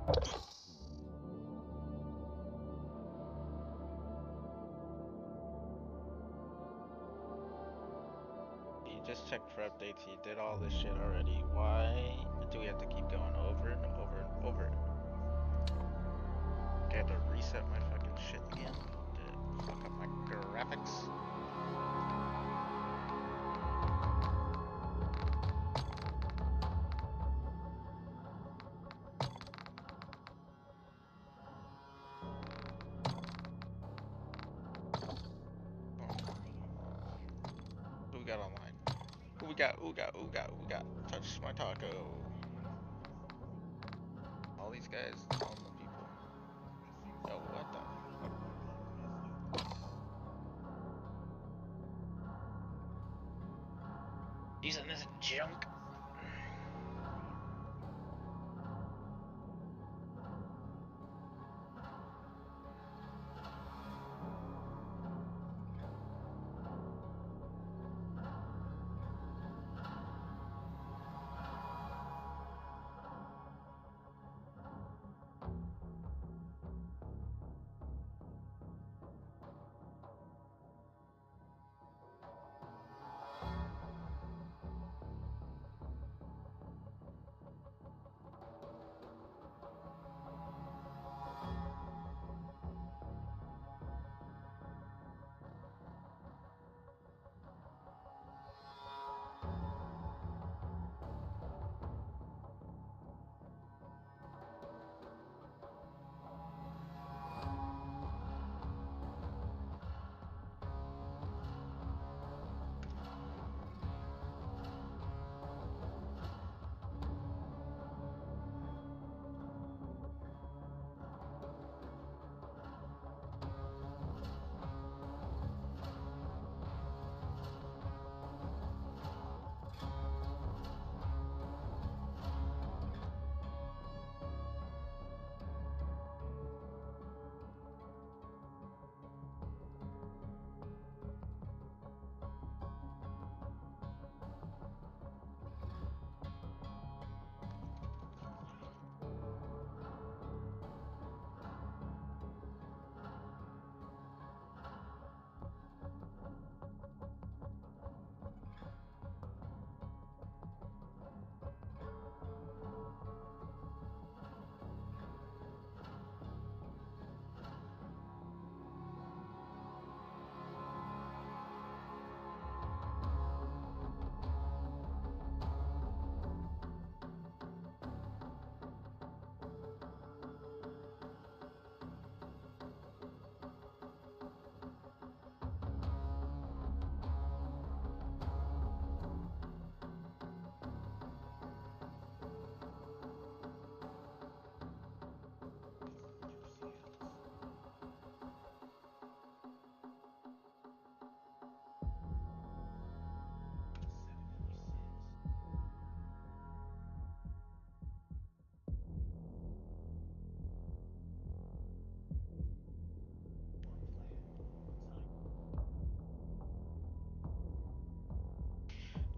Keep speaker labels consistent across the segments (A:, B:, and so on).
A: He just checked for updates. He did all this shit already. Why do we have to keep going over and over and over? I had to reset my fucking shit again to fuck up my graphics. Who we got online? Who we got? Who we got? Who we got? Who we got? Touch my taco. All these guys, normal people. Oh, what the fuck? Using this junk.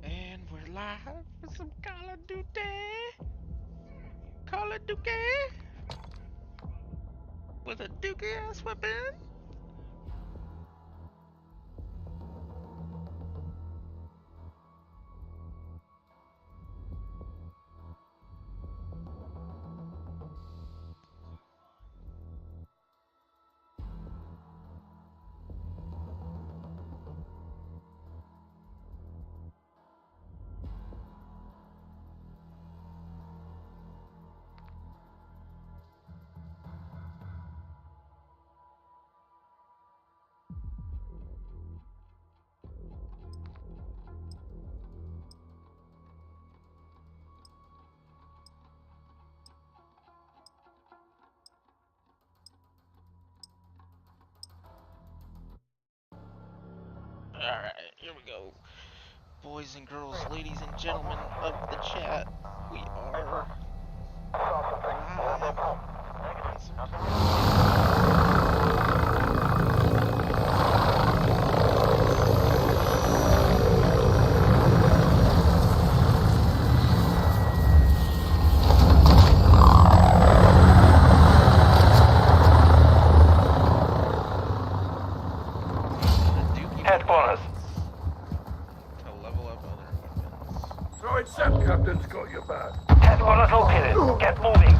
A: And we're live for some Call of Duty. Call of Duty with a dookie ass weapon. Alright, here we go. Boys and girls, ladies and gentlemen of the chat, we are live on some
B: Throwing Sam Captain's got your back.
C: Headquarters located. Get moving.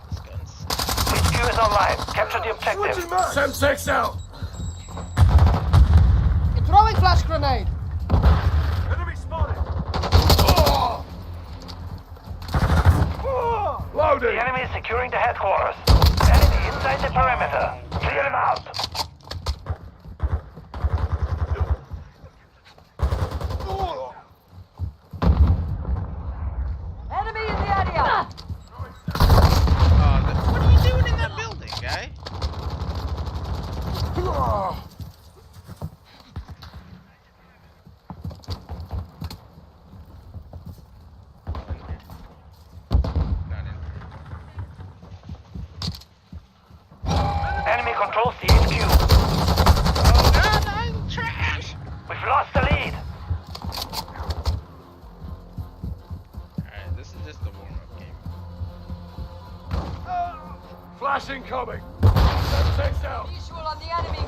C: HQ is online. Capture the objective.
B: Sam takes out.
D: Throwing flash grenade.
B: Enemy spotted. Loading.
C: The enemy is securing the headquarters. Enemy inside the perimeter. Clear them out.
D: Enemy in the area.
A: What are you doing in that building, guy?
C: Enemy controls the HQ.
A: Oh god, I'm trash!
C: We've lost the lead.
A: Alright, this is just a warm-up game.
B: Flash incoming. Sam takes out.
D: Visual on the enemy.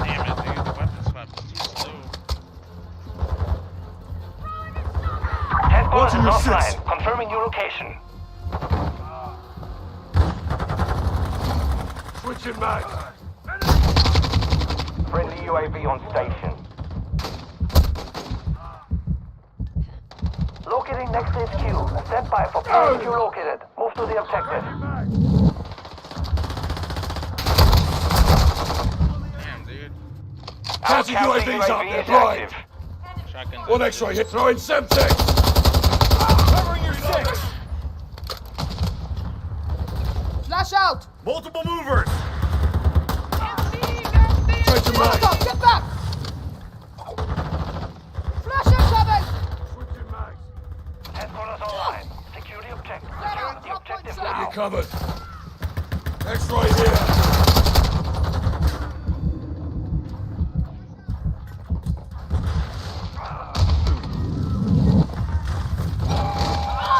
A: Damn it, dude, the weapon swap is too slow.
C: Headquarters is offline. Confirming your location.
B: Switching mag.
C: Friendly UAV on station. Locating next HQ. Stand by for HQ located. Move to the objective.
A: Damn, dude.
B: Counter UAVs up there, blind.
A: Shotgun.
B: One X-ray hit. Throwing Semtex. Covering your six.
D: Flash out.
B: Multiple movers.
D: Stop, get back. Flash incoming.
B: Switching mags.
C: Headquarters online. Secure the objective. Secure the objective
B: You're
C: now.
B: covered. X-ray here.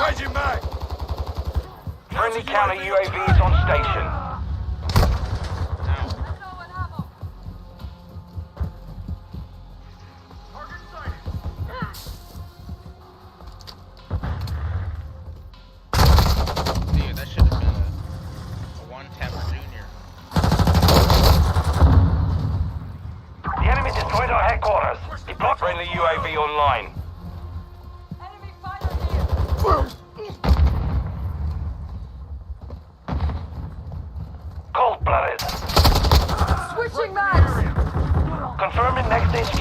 B: Changing mag.
C: Friendly counter UAVs on station.
A: Dude, that should have been a one-tapper junior.
C: The enemy destroyed our headquarters. Deploy friendly UAV online.
D: Enemy fire here.
C: Cold-blooded.
D: Switching mags.
C: Confirming next HQ.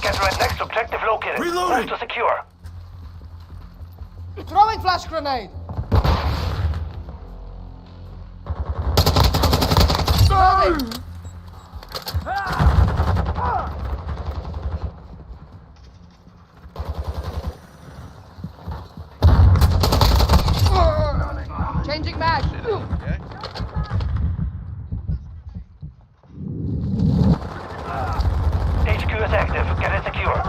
C: Get right next objective located.
B: Reloading.
C: Move to secure.
D: Throwing flash grenade. Loading. Changing mag.
A: Okay?
C: HQ is active. Get it secure.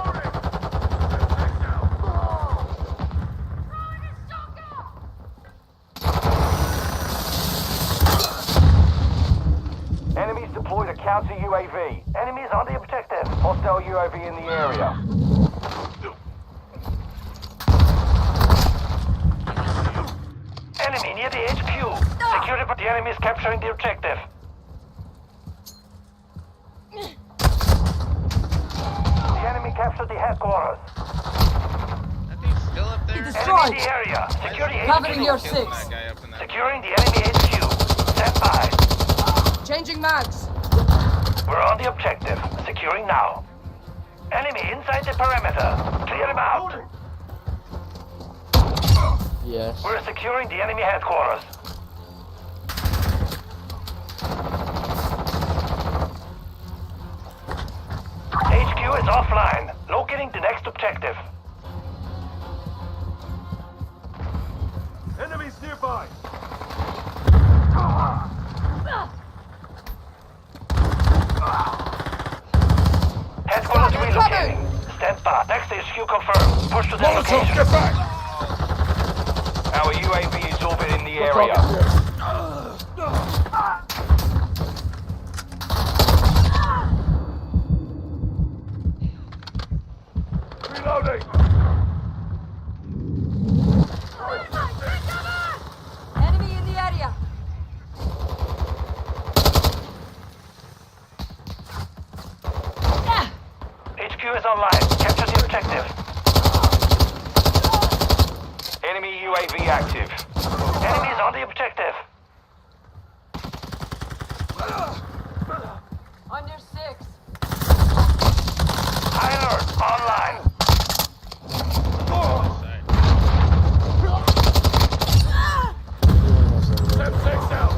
C: Enemies deployed a counter UAV. Enemies on the objective. Hostile UAV in the area. Enemy near the HQ. Secure it, but the enemy is capturing the objective. The enemy captured the headquarters.
A: That dude's still up there?
C: Enemy in the area. Secure the
D: Covering
C: HQ.
D: your
A: Killing
D: six.
A: that guy up in that.
C: Securing the enemy HQ. Stand by.
D: Changing mags.
C: We're on the objective. Securing now. Enemy inside the perimeter. Clear them out.
D: Yes.
C: We're securing the enemy headquarters. HQ is offline. Locating the next objective.
B: Enemies nearby.
C: Headquarters relocating. Stand by. Next HQ confirmed. Push to the
B: Molotov,
C: location.
B: get back.
C: Our UAV is orbiting the
B: Look
C: area.
B: up here. Reloading!
E: Enemy in the area.
C: HQ is online. Capture the objective. Enemy UAV active. Enemies on the objective.
E: On your 6.
C: High alert. Online.
B: Step 6 out!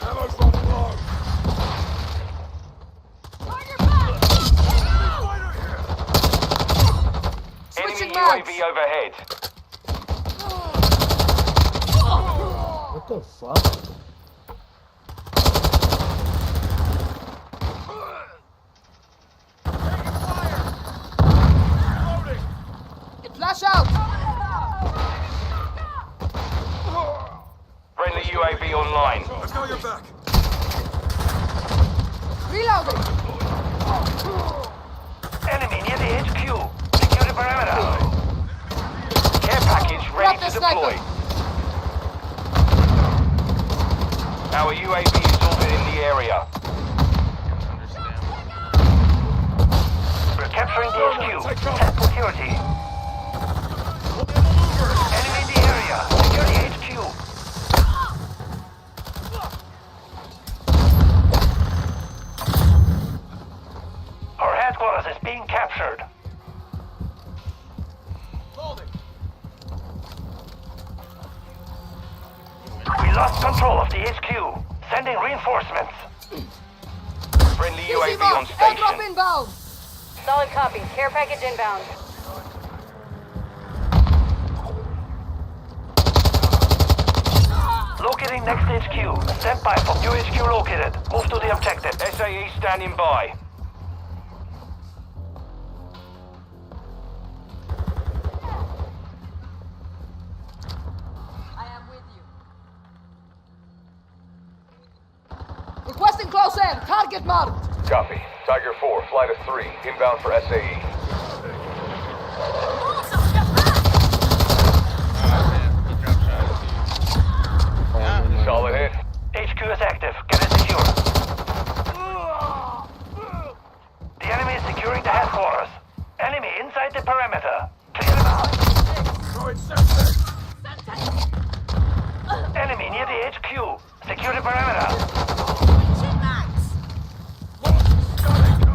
B: Ammo's running low!
C: Enemy
D: Switching mags.
C: UAV overhead.
D: What the fuck?
B: Reloading!
D: Flash out!
C: Friendly UAV online.
B: Let's go your back!
D: Reloading!
C: Enemy near the HQ. Secure the perimeter. Care package ready
D: Drop the
C: to deploy.
D: sniper.
C: Our UAV is orbiting in the area.
A: Understand.
C: We're capturing the HQ. Test security. Enemy in the area. Secure the HQ. Our headquarters is being captured. We lost control of the HQ. Sending reinforcements. Friendly
D: Easy
C: UAV on
D: mark! Airdrop
C: station.
D: inbound!
E: Solid copy. Care package inbound.
C: Locating next HQ. Stand by for new HQ located. Move to the objective. SAE standing by.
E: I am with you.
D: Requesting close air! Target marked!
F: Copy. Tiger 4, flight of 3, inbound for SAE.
A: He dropped shots.
F: Solid hit.
C: HQ is active. Get it secure. The enemy is securing the headquarters. Enemy inside the perimeter. Clear them out.
B: Throwing Semtex!
C: Enemy near the HQ. Secure the perimeter.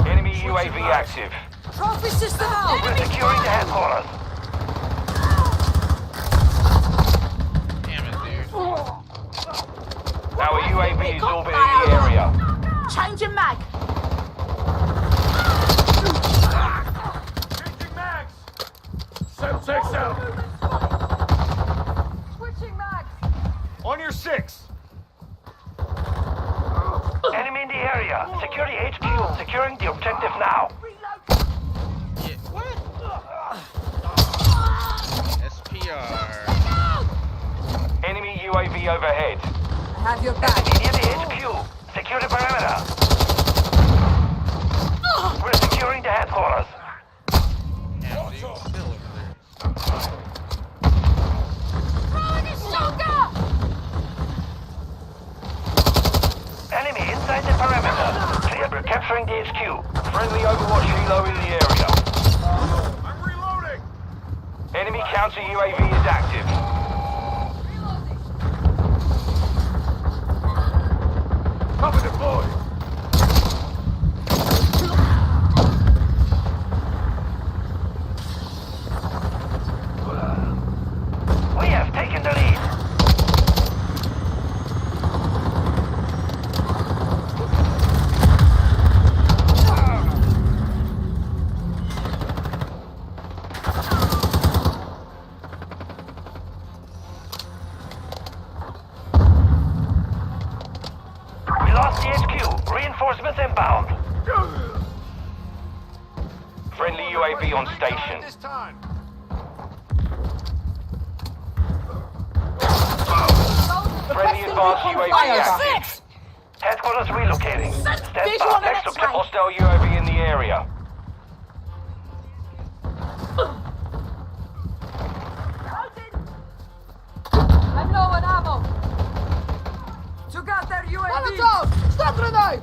C: Enemy UAV active.
E: Trophy system out.
C: We're securing the headquarters.
A: Damn it, dude.
C: Our UAV is orbiting the area.
E: Changing mag.
B: Changing mags! Semtex out!
E: Switching mags.
B: On your 6!
C: Enemy in the area. Secure the HQ. Securing the objective now.
A: Yeah, what? SPR.
C: Enemy UAV overhead.
E: I have your back.
C: Enemy near the HQ. Secure the perimeter. We're securing the headquarters.
A: Damn, dude. Still over there.
E: Throwing a shotgun.
C: Enemy inside the perimeter. Clear. We're capturing the HQ. Friendly Overwatch helo in the area.
B: I'm reloading!
C: Enemy counter UAV is active.
B: Cover deployed!
C: We have taken the lead. We lost the HQ. Reinforcements inbound. Friendly UAV on station.
B: This time.
C: Friendly advanced UAV active.
E: Six!
C: Headquarters relocating. Stand
E: Visual on
C: by.
E: the
C: Next
E: next
C: to
E: line.
C: hostile UAV in the area.
E: I'm low on ammo. Took out their UAV.
D: Molotov! Stun grenade!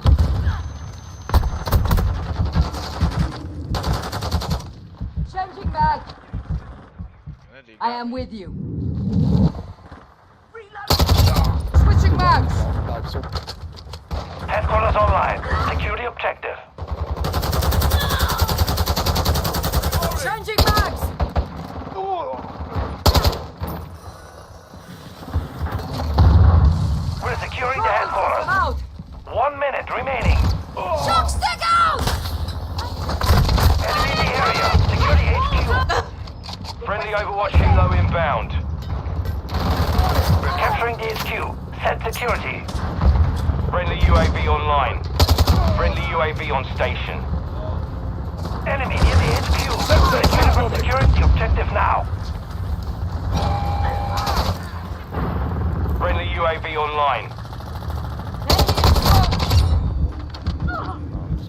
E: Changing mag.
A: That dude
E: I
A: got
E: am
A: me.
E: with you.
D: Switching mags!
C: Headquarters online. Secure the objective.
E: Changing mags.
C: We're securing the
E: I'm
C: headquarters.
E: out.
C: 1 minute remaining.
E: Shock stick out.
C: Enemy in the area. Secure the HQ. Friendly Overwatch helo inbound. We're capturing the HQ. Set security. Friendly UAV online. Friendly UAV on station. Enemy near the HQ. Securing the objective now. Friendly UAV online.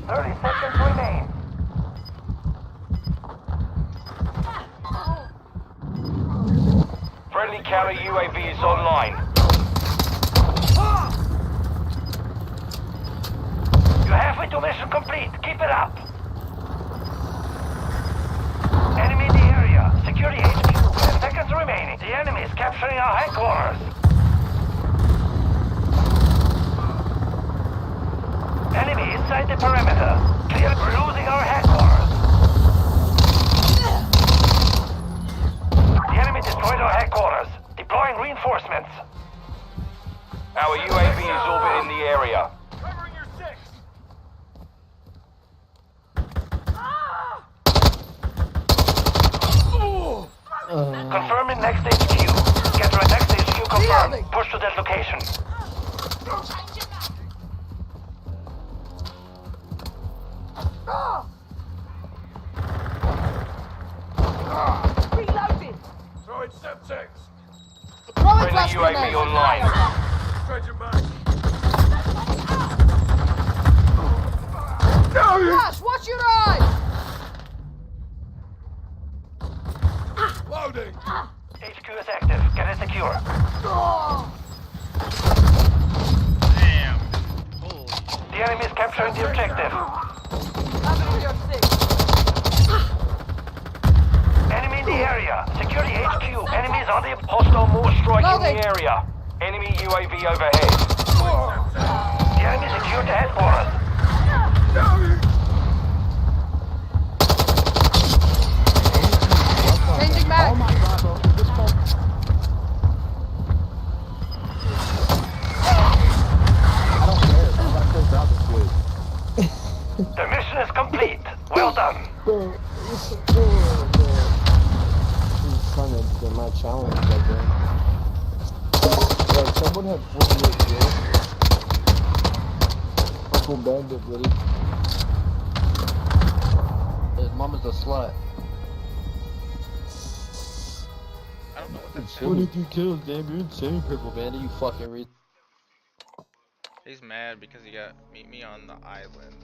C: 30 seconds remain. Friendly counter UAV is online. You're halfway to mission complete. Keep it up. Enemy in the area. Secure the HQ. 10 seconds remaining. The enemy is capturing our headquarters. Enemy inside the perimeter. Clear. We're losing our headquarters. The enemy destroyed our headquarters. Deploying reinforcements. Our UAV is orbiting the area.
B: Covering your six.
C: Confirming next HQ. Get to our next HQ confirmed. Push to that location.
E: Reloading.
B: Throwing septics.
D: Throwing
C: Friendly
D: flash
C: UAV
D: grenade!
C: online.
B: Stretching back.
D: Flash, watch your eyes!
B: Loading.
C: HQ is active. Get it secure.
A: Damn. Holy
C: The enemy is capturing the objective.
E: Cover your six.
C: Enemy in the area. Secure the HQ. Enemies on the hostile more strike in
D: Loading.
C: the area. Enemy UAV overhead. The enemy secured the headquarters.
D: Changing mag!
C: The mission is complete. Well done.
G: Bro, it's so cool, man. He's trying to get my challenge, man. Like, someone had 48 kills. Uncle Bandit, buddy. His mama's a slut.
A: I don't know what that sounds.
G: 22 kills, damn, you're insane, Purple Bandit, you fucking
A: He's mad because he got meet me on the island.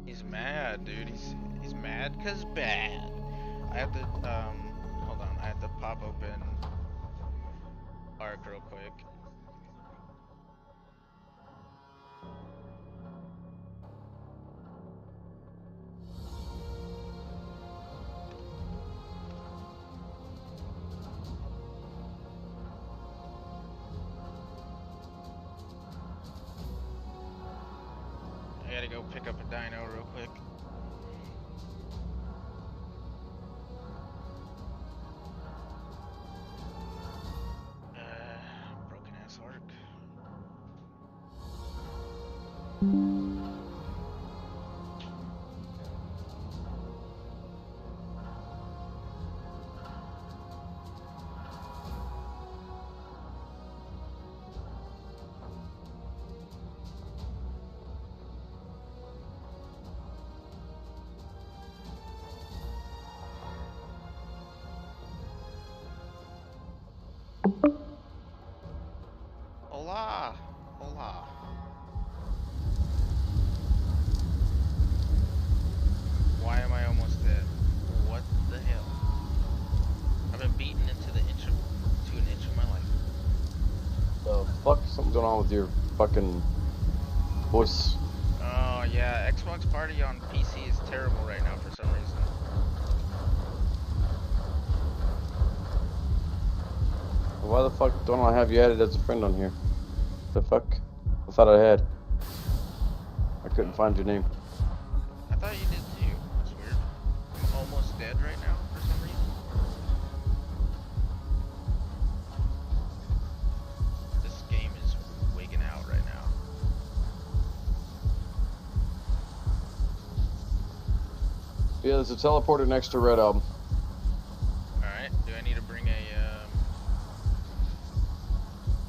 A: He's mad, dude. He's mad 'cause bad. I have to hold on. I have to pop open Arc real quick. I gotta go pick up a dino real quick. Broken ass arc. Hola! Hola. Why am I almost dead? What the hell? I've been beaten into an inch of my life.
G: The fuck? Something's going on with your fucking voice.
A: Oh yeah, Xbox Party on PC is terrible right now for some reason.
G: Why the fuck don't I have you added as a friend on here? The fuck? I thought I had. I couldn't find your name.
A: I thought you did too. That's weird. I'm almost dead right now for some reason. This game is wigging out right now.
G: Yeah, there's a teleporter next to Red Album.
A: Alright, do I need to bring a,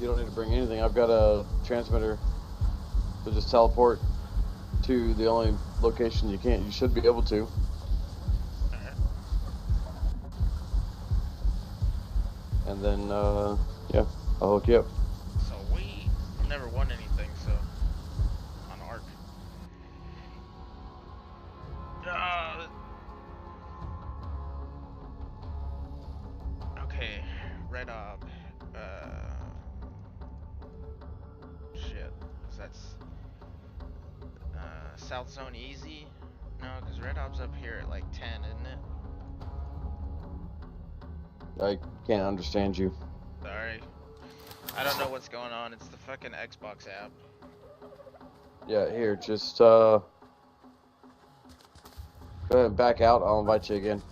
G: You don't need to bring anything. I've got a transmitter to just teleport to the only location you can't. You should be able to.
A: Alright.
G: And then, yeah, I'll hook you up.
A: So I've never won anything, so, on Ark. Okay, Red Ob, shit, that's, South Zone easy? No, because Red Ob's up here at like 10, isn't it?
G: I can't understand you.
A: Sorry. I don't know what's going on, it's the fucking Xbox app.
G: Yeah, here, just, go ahead and back out. I'll invite you again.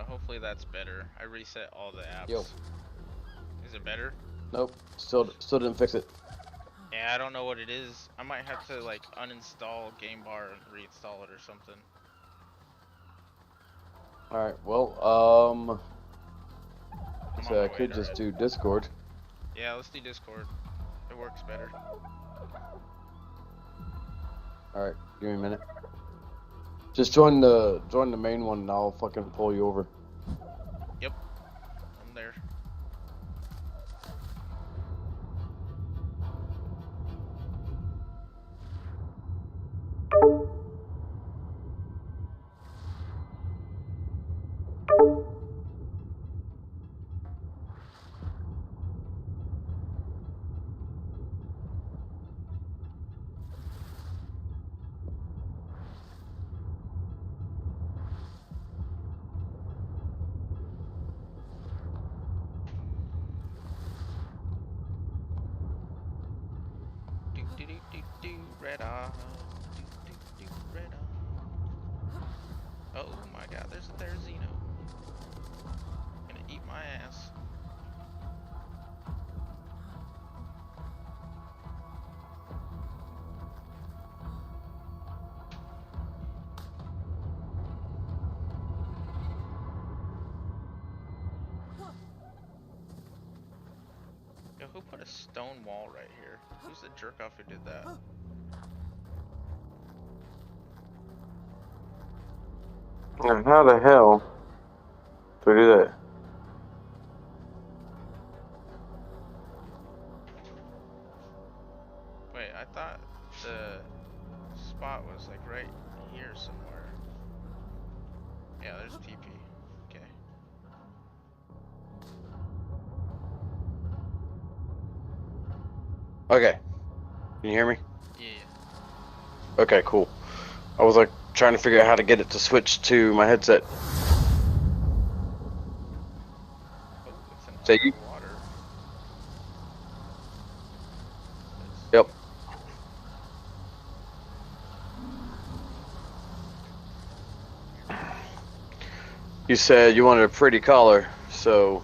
A: Hopefully that's better. I reset all the apps.
G: Yo.
A: Is it better?
G: Nope, still didn't fix it.
A: Yeah, I don't know what it is. I might have to like uninstall Game Bar and reinstall it or something.
G: Alright, well,
A: I'm
G: so
A: on
G: I
A: my
G: could
A: way
G: just
A: to
G: do Discord.
A: Yeah, let's do Discord. It works better.
G: Alright, give me a minute. Just join the main one and I'll fucking pull you over.
A: Yep. I'm there. Do do do do do red eye. Do do do red eye. Oh my god, there's Xeno. Gonna eat my ass. Yo, who put a stone wall right here? Who's the jerk off who did that?
G: How the hell do we do that?
A: Wait, I thought the spot was like right here somewhere. Yeah, there's TP. Okay.
G: Okay. Can you hear me?
A: Yeah.
G: Okay, cool. I was like trying to figure out how to get it to switch to my headset.
A: Oh, it's an
G: Say you?
A: underwater.
G: Yep. You said you wanted a pretty collar, so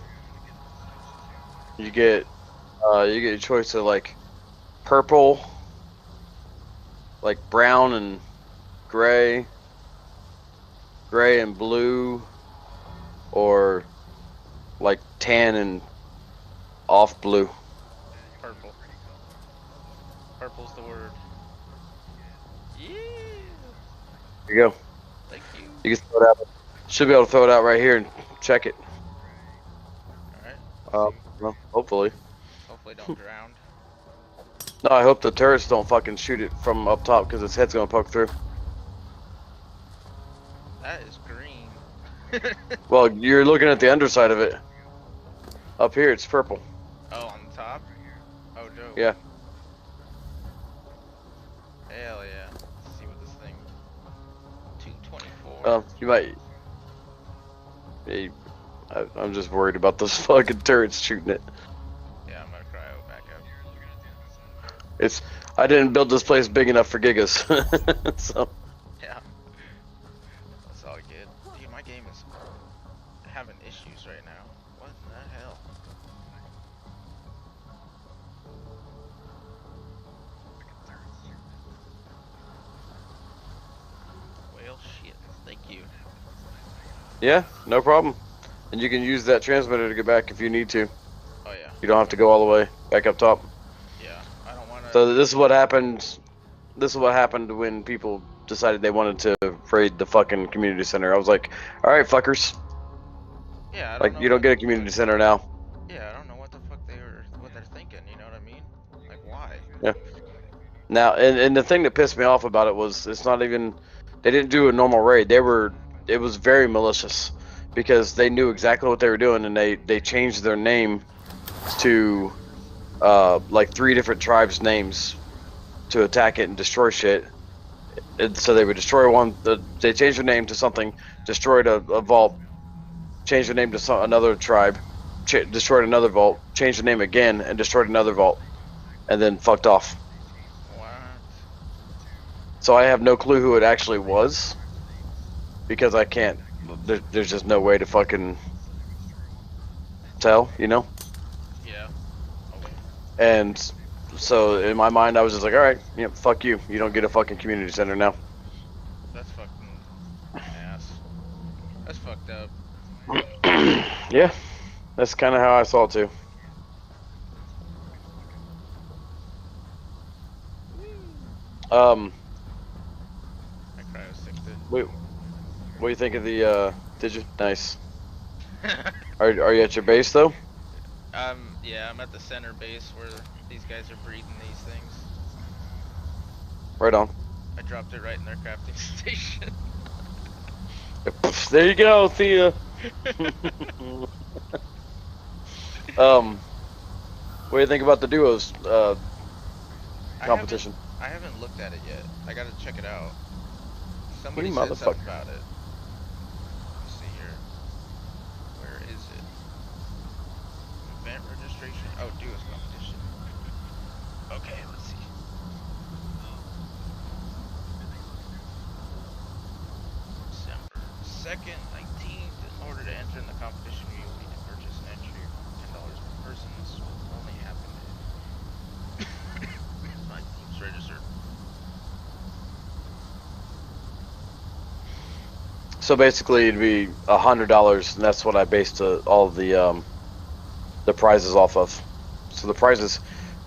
G: you get a choice of like purple, like brown and gray, gray and blue, or like tan and off blue.
A: Purple. Purple's the word. Yeah.
G: Here you go.
A: Thank you.
G: You can throw it out. Should be able to throw it out right here and check it.
A: Alright.
G: Well, hopefully.
A: Hopefully don't drown.
G: No, I hope the turrets don't fucking shoot it from up top because its head's gonna poke through.
A: That is green.
G: Well, you're looking at the underside of it. Up here, it's purple.
A: Oh, on the top? Oh, dope.
G: Yeah.
A: Hell yeah. Let's see what this thing... 224.
G: You might. Yeah, I'm just worried about those fucking turrets shooting it.
A: Yeah, I'm gonna cryo back up.
G: I didn't build this place big enough for gigas, so.
A: Yeah. That's all good. Dude, my game is having issues right now. What the hell? Well, shit. Thank you.
G: Yeah, no problem. And you can use that transmitter to get back if you need to.
A: Oh, yeah.
G: You don't have to go all the way back up top.
A: Yeah, I don't wanna...
G: So this is what happened. This is what happened when people decided they wanted to raid the fucking community center. I was like, all right, fuckers.
A: Yeah, I don't
G: Like,
A: know
G: you don't
A: what-
G: get a community center now.
A: Yeah, I don't know what the fuck what they're thinking, you know what I mean? Like, why?
G: Yeah. Now, and the thing that pissed me off about it was it's not even, they didn't do a normal raid. It was very malicious because they knew exactly what they were doing, and they changed their name to like 3 different tribes' names to attack it and destroy shit. And so they would destroy one. They changed their name to something, destroyed a vault, changed their name to another tribe, destroyed another vault, changed the name again, and destroyed another vault, and then fucked off.
A: What?
G: So I have no clue who it actually was because I can't. There's just no way to fucking tell, you know.
A: Yeah. Okay.
G: And so in my mind, I was just like, all right, yep, fuck you. You don't get a fucking community center now.
A: That's fucking ass. That's fucked up.
G: Yeah, that's kind of how I saw it too.
A: I cryo-sticked it.
G: Wait, what do you think of the? Did you? Nice. Are you at your base though?
A: Yeah, I'm at the center base where these guys are breeding these things.
G: Right on.
A: I dropped it right in their crafting station.
G: There you go, Thea. What do you think about the duos competition?
A: I haven't looked at it yet. I gotta check it out. Somebody
G: You
A: said something
G: motherfucker.
A: about it. Let's see here. Where is it? Event registration. Oh, duos competition. Okay, let's see. December 2nd, 19th. In order to enter in the competition, you will need to purchase an entry of $10 per person. This will only happen if my team's registered.
G: So basically, it'd be $100, and that's what I based all of the prizes off of. So the prizes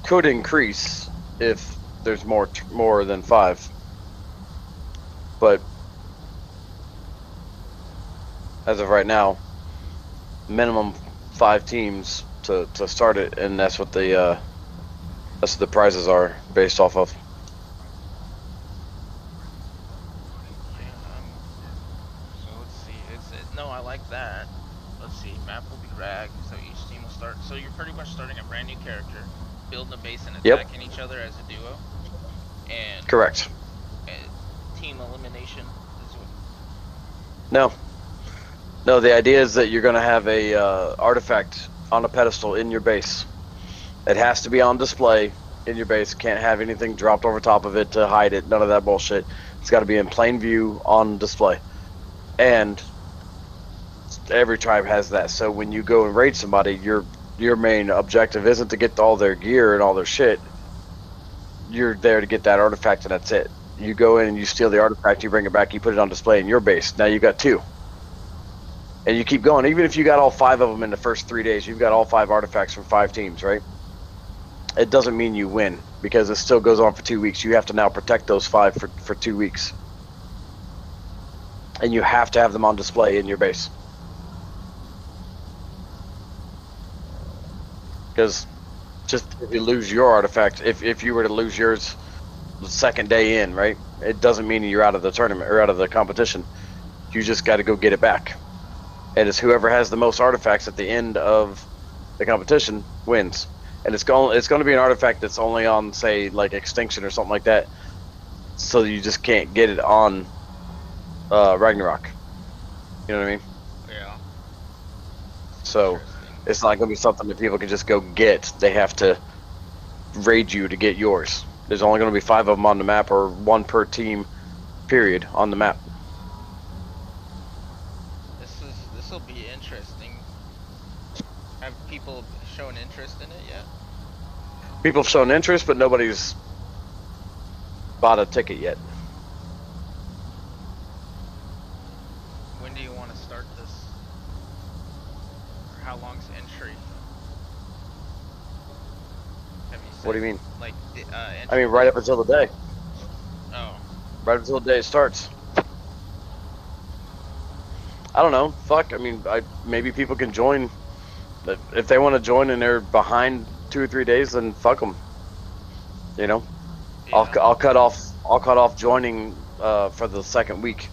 G: could increase if there's more than 5, but as of right now, minimum 5 teams to start it, and that's what the prizes are based off of.
A: So let's see. No, I like that. Let's see. Map will be rag, so each team will start. So you're pretty much starting a brand new character, building a base and
G: Yep.
A: attacking each other as a duo.
G: Correct.
A: Team elimination is what.
G: No. No, the idea is that you're going to have a artifact on a pedestal in your base. It has to be on display in your base. Can't have anything dropped over top of it to hide it. None of that bullshit. It's got to be in plain view on display. And every tribe has that. So when you go and raid somebody, your main objective isn't to get all their gear and all their shit. You're there to get that artifact, and that's it. You go in and you steal the artifact, you bring it back, you put it on display in your base. Now you got 2. And you keep going. Even if you got all 5 of them in the first 3 days, you've got all 5 artifacts from 5 teams, right? It doesn't mean you win, because it still goes on for 2 weeks. You have to now protect those 5 for 2 weeks. And you have to have them on display in your base. Because just if you lose your artifact, if you were to lose yours the second day in, right? It doesn't mean you're out of the tournament or out of the competition. You just got to go get it back. And it's whoever has the most artifacts at the end of the competition wins. And it's going to be an artifact that's only on, say, like Extinction or something like that. So you just can't get it on Ragnarok. You know what I mean?
A: Yeah.
G: So it's not going to be something that people can just go get. They have to raid you to get yours. There's only going to be 5 of them on the map, or 1 per team, period, on the map.
A: This will be interesting. Have people shown interest in it yet?
G: People have shown interest, but nobody's bought a ticket yet.
A: When do you want to start this? Or how long's entry? Have you said,
G: What do you mean?
A: Like,
G: I
A: entry?
G: mean, right up until the day.
A: Oh.
G: Right up until the day it starts. I don't know. Fuck. I mean, maybe people can join. But if they want to join and they're behind 2 or 3 days, then fuck them. You know,
A: Yeah.
G: I'll cut off joining for the second week,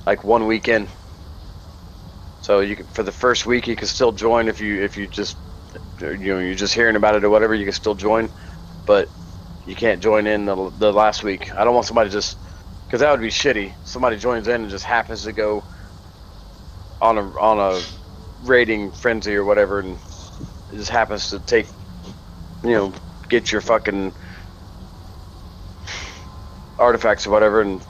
G: like 1 week in. So you can, for the first week, you can still join if you just, you know, you're just hearing about it or whatever. You can still join, but you can't join in the last week. I don't want somebody just, because that would be shitty. Somebody joins in and just happens to go on a raiding frenzy or whatever, and it just happens to take, you know, get your fucking artifacts or whatever, and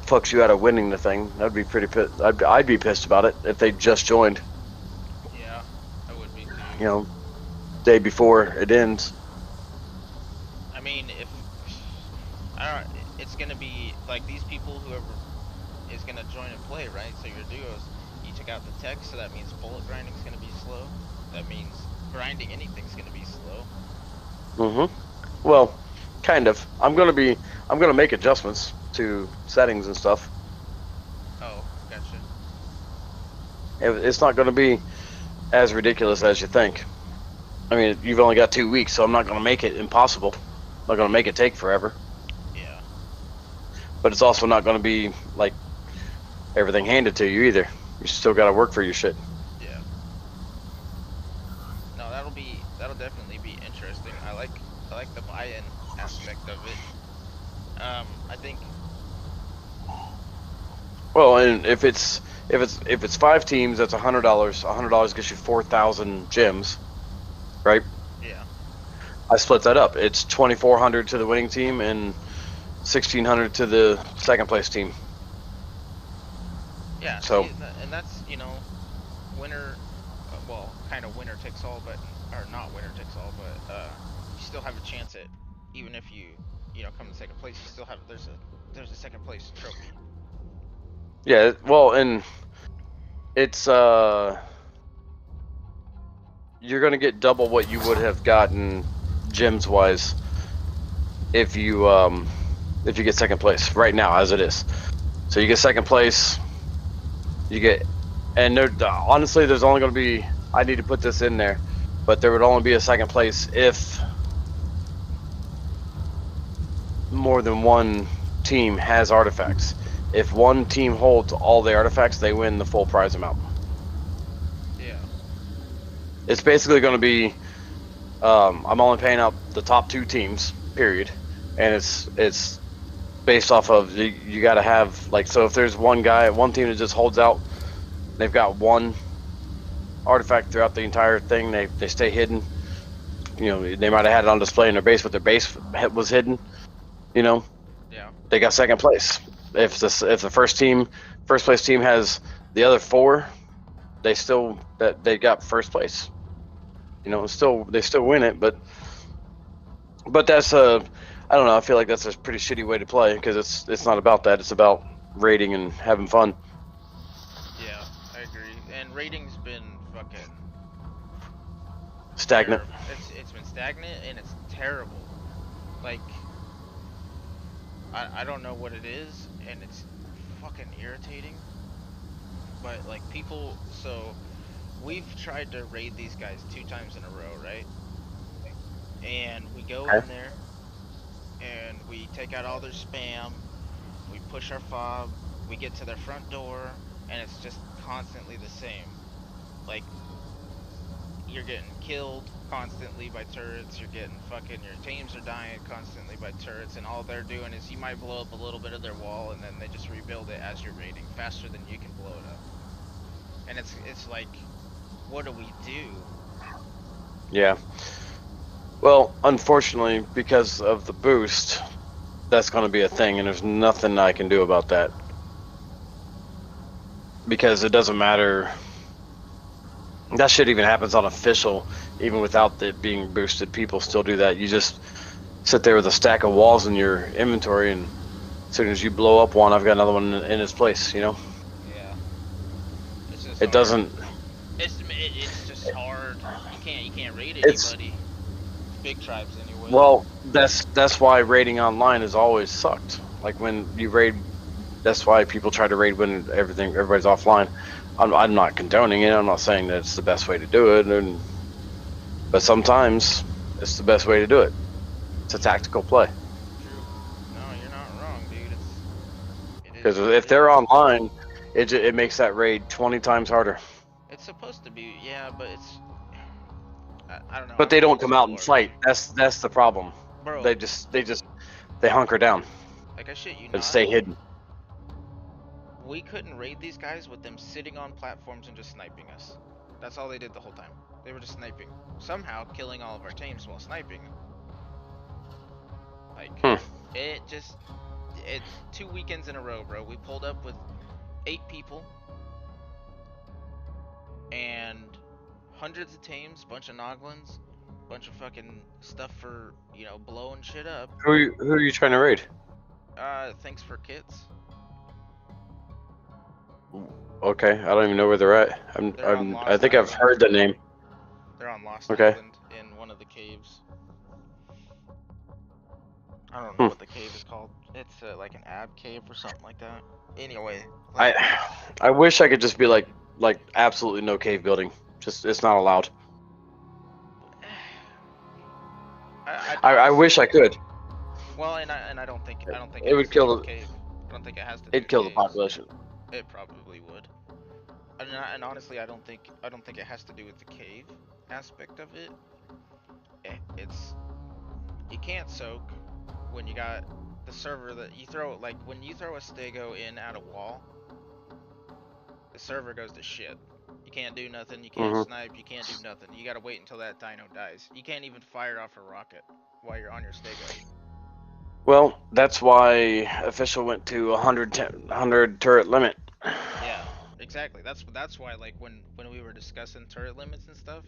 G: fucks you out of winning the thing. That'd be pretty pissed. I'd be pissed about it if they just joined.
A: Yeah, I would be too.
G: You know, day before it ends.
A: I mean, if I don't, it's gonna be like these people, whoever is gonna join and play, right? So your duos, you took out the tech, so that means bullet grinding's gonna be slow. That means grinding anything's gonna be slow.
G: Mm-hmm. Well, kind of. I'm gonna make adjustments to settings and stuff.
A: Oh, gotcha.
G: It's not gonna be as ridiculous as you think. I mean, you've only got 2 weeks, so I'm not gonna make it impossible. I'm not gonna make it take forever.
A: Yeah.
G: But it's also not gonna be like everything handed to you either. You still gotta work for your shit.
A: Yeah. No, that'll definitely be interesting. I like the buy-in aspect of it. I think.
G: Well, and if it's 5 teams, that's $100. $100 gets you 4,000 gems, right?
A: Yeah.
G: I split that up. It's 2,400 to the winning team and 1,600 to the second place team.
A: Yeah.
G: So.
A: See, and that's, you know, winner. Well, kind of winner takes all, but or not winner takes all, but you still have a chance at, even if you come in second place, you still have there's a second place trophy.
G: Yeah, well, and it's you're gonna get double what you would have gotten gems wise if you get second place right now as it is. So you get second place, you get, and honestly, there's only gonna be, I need to put this in there, but there would only be a second place if more than one team has artifacts. If one team holds all the artifacts, they win the full prize amount.
A: Yeah.
G: It's basically going to be, I'm only paying out the top 2 teams, period. and it's based off of you got to have like, so if there's one team that just holds out, they've got one artifact throughout the entire thing. They stay hidden. You know, they might have had it on display in their base, but their base was hidden. You know,
A: Yeah.
G: they got second place. If the first place team has the other four, they got first place. You know, they still win it, but that's I don't know. I feel like that's a pretty shitty way to play because it's not about that. It's about raiding and having fun.
A: Yeah, I agree. And rating's been fucking
G: Stagnant.
A: terrible. It's been stagnant and it's terrible. Like, I don't know what it is, and it's fucking irritating. But like people, so we've tried to raid these guys 2 times in a row, right? And we go in there, and we take out all their spam, we push our fob, we get to their front door, and it's just constantly the same. Like, you're getting killed constantly by turrets, your teams are dying constantly by turrets, and all they're doing is you might blow up a little bit of their wall, and then they just rebuild it as you're raiding, faster than you can blow it up. And it's like, what do we do?
G: Yeah. Well, unfortunately, because of the boost, that's going to be a thing, and there's nothing I can do about that. Because it doesn't matter. That shit even happens on official, even without it being boosted. People still do that. You just sit there with a stack of walls in your inventory, and as soon as you blow up one, I've got another one in its place, you know?
A: Yeah. It's just
G: It
A: hard.
G: doesn't...
A: It's just hard. You can't raid anybody. Big tribes anyway.
G: Well, that's why raiding online has always sucked. Like when you raid, that's why people try to raid when everybody's offline. I'm not condoning it. I'm not saying that it's the best way to do it, but sometimes it's the best way to do it. It's a tactical play.
A: True. No, you're not wrong, dude.
G: Because if they're online, it makes that raid 20 times harder.
A: It's supposed to be, yeah, but it's. I don't know.
G: But they don't come out and fight. That's the problem.
A: Bro.
G: They hunker down.
A: Like, I shit you not.
G: And stay hidden.
A: We couldn't raid these guys with them sitting on platforms and just sniping us. That's all they did the whole time. They were just sniping. Somehow killing all of our teams while sniping. Like, it's 2 weekends in a row, bro. We pulled up with 8 people. And hundreds of teams, bunch of noglins, bunch of fucking stuff for, blowing shit up.
G: Who are you trying to raid?
A: Thanks for kits.
G: Okay, I don't even know where they're at. I think I've heard the name.
A: They're on Lost
G: Okay.
A: Island in one of the caves. I don't know what the cave is called. It's like an ab cave or something like that. Anyway. Like,
G: I wish I could just be like absolutely no cave building. Just it's not allowed. I wish I could.
A: Well, and I don't think
G: It would kill the
A: cave. I don't think it has to.
G: It'd kill the population.
A: It probably would. And honestly, I don't think it has to do with the cave aspect of it. It's you can't soak when you got the server that you throw. Like when you throw a stego in at a wall, the server goes to shit. You can't do nothing. You can't snipe. You can't do nothing. You gotta wait until that dino dies. You can't even fire off a rocket while you're on your stego.
G: Well, that's why official went to 100 turret limit.
A: Yeah, exactly. That's why, like, when we were discussing turret limits and stuff,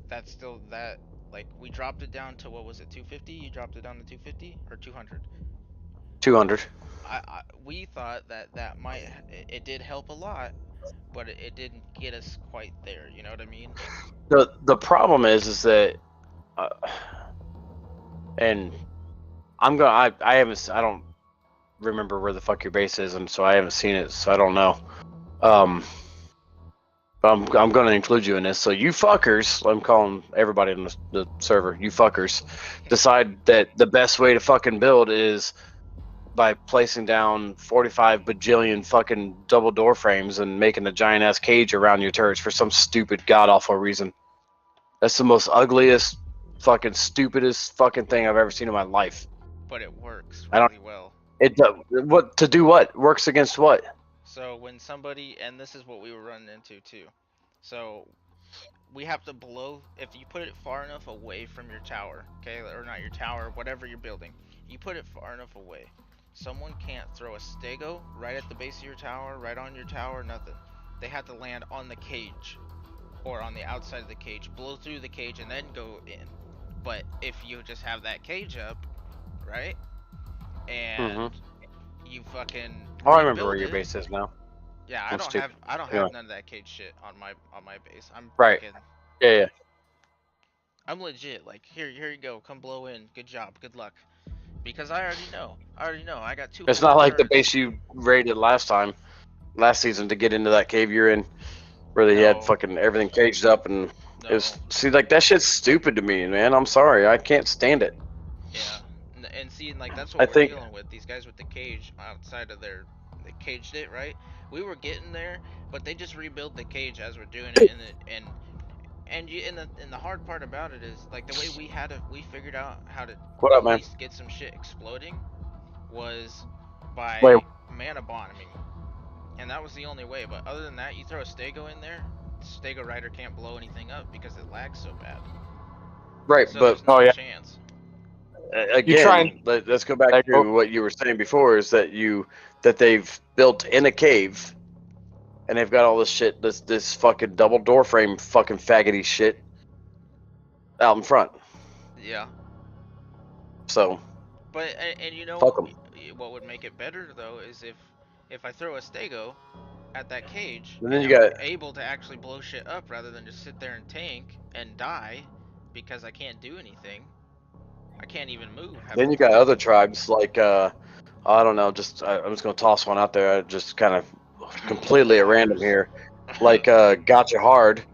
A: that's still that, like, we dropped it down to, what was it, 250? You dropped it down to 250 or 200?
G: 200.
A: We thought that might, it did help a lot, but it didn't get us quite there. You know what I mean?
G: The problem is that, and I don't remember where the fuck your base is, and so I haven't seen it, so I don't know. But I'm going to include you in this. So you fuckers, I'm calling everybody on the server, you fuckers, decide that the best way to fucking build is by placing down 45 bajillion fucking double door frames and making a giant ass cage around your turrets for some stupid god awful reason. That's the most ugliest, fucking stupidest fucking thing I've ever seen in my life.
A: but it works
G: I don't-
A: really well.
G: It what to do? What works against what?
A: So when somebody, and this is what we were running into too. So we have to blow, if you put it far enough away from your tower, okay, or not your tower, whatever you're building, you put it far enough away. Someone can't throw a stego right at the base of your tower, right on your tower, nothing. They have to land on the cage or on the outside of the cage, blow through the cage, and then go in. But if you just have that cage up, right, and you fucking
G: Oh, I remember
A: rebuild
G: where your
A: it-
G: base is now.
A: Yeah,
G: I'm stupid.
A: I don't
G: Yeah.
A: have none of that cage shit on my base. I'm
G: Right.
A: fucking,
G: Yeah.
A: I'm legit. Like here you go. Come blow in. Good job. Good luck. Because I already know. I got 200
G: It's not like the
A: turrets.
G: base you raided last season to get into that cave you're in, where they had
A: No.
G: fucking everything caged up and
A: No.
G: it's see like that shit's stupid to me, man. I'm sorry, I can't stand it.
A: Yeah. And see, like that's
G: I
A: what we're
G: think-
A: dealing with. These guys with the cage outside of their, they caged it, right? We were getting there, but they just rebuilt the cage as we're doing it, and the hard part about it is like the way we figured out how to
G: What
A: at
G: up, man?
A: least get some shit exploding was by
B: Wait.
A: mana bombing, and that was the only way. But other than that, you throw a stego in there, stego rider can't blow anything up because it lags so bad.
G: Right,
A: So
G: but
A: there's no
B: Oh, yeah.
A: chance.
G: again, let's go back to what you were saying before. Is that they've built in a cave, and they've got all this shit, this fucking double door frame, fucking faggoty shit, out in front.
A: Yeah.
G: So
A: But and you know
G: Fuck 'em.
A: what would make it better though is if I throw a stego at that cage,
G: And then
A: and
G: you
A: I'm
G: got-
A: able to actually blow shit up rather than just sit there and tank and die because I can't do anything. I can't even move. half
G: then
A: the
G: you got
A: time.
G: other tribes like I don't know, I'm just gonna toss one out there, just kind of completely at random here, like Gotcha Hard,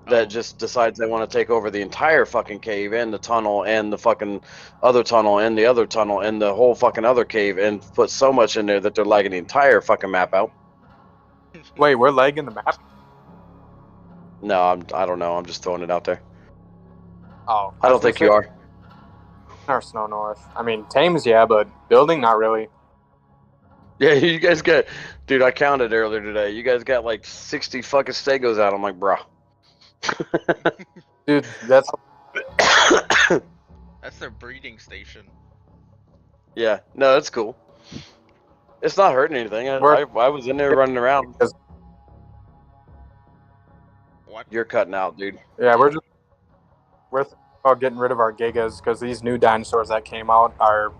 G: that
A: Oh.
G: just decides they want to take over the entire fucking cave and the tunnel and the fucking other tunnel and the other tunnel and the whole fucking other cave and put so much in there that they're lagging the entire fucking map out.
B: Wait, we're lagging the map?
G: No, I don't know. I'm just throwing it out there.
B: Oh.
G: I don't think you are.
B: Or Snow North. I mean, Thames, yeah, but building, not really.
G: Yeah, you guys got, dude. I counted earlier today. You guys got like 60 fucking stegos out. I'm like, bro.
B: Dude, that's
A: That's their breeding station.
G: Yeah, no, that's cool. It's not hurting anything. I was in there running around.
A: What?
G: You're cutting out, dude.
B: yeah, we're thinking about getting rid of our gigas because these new dinosaurs that came out are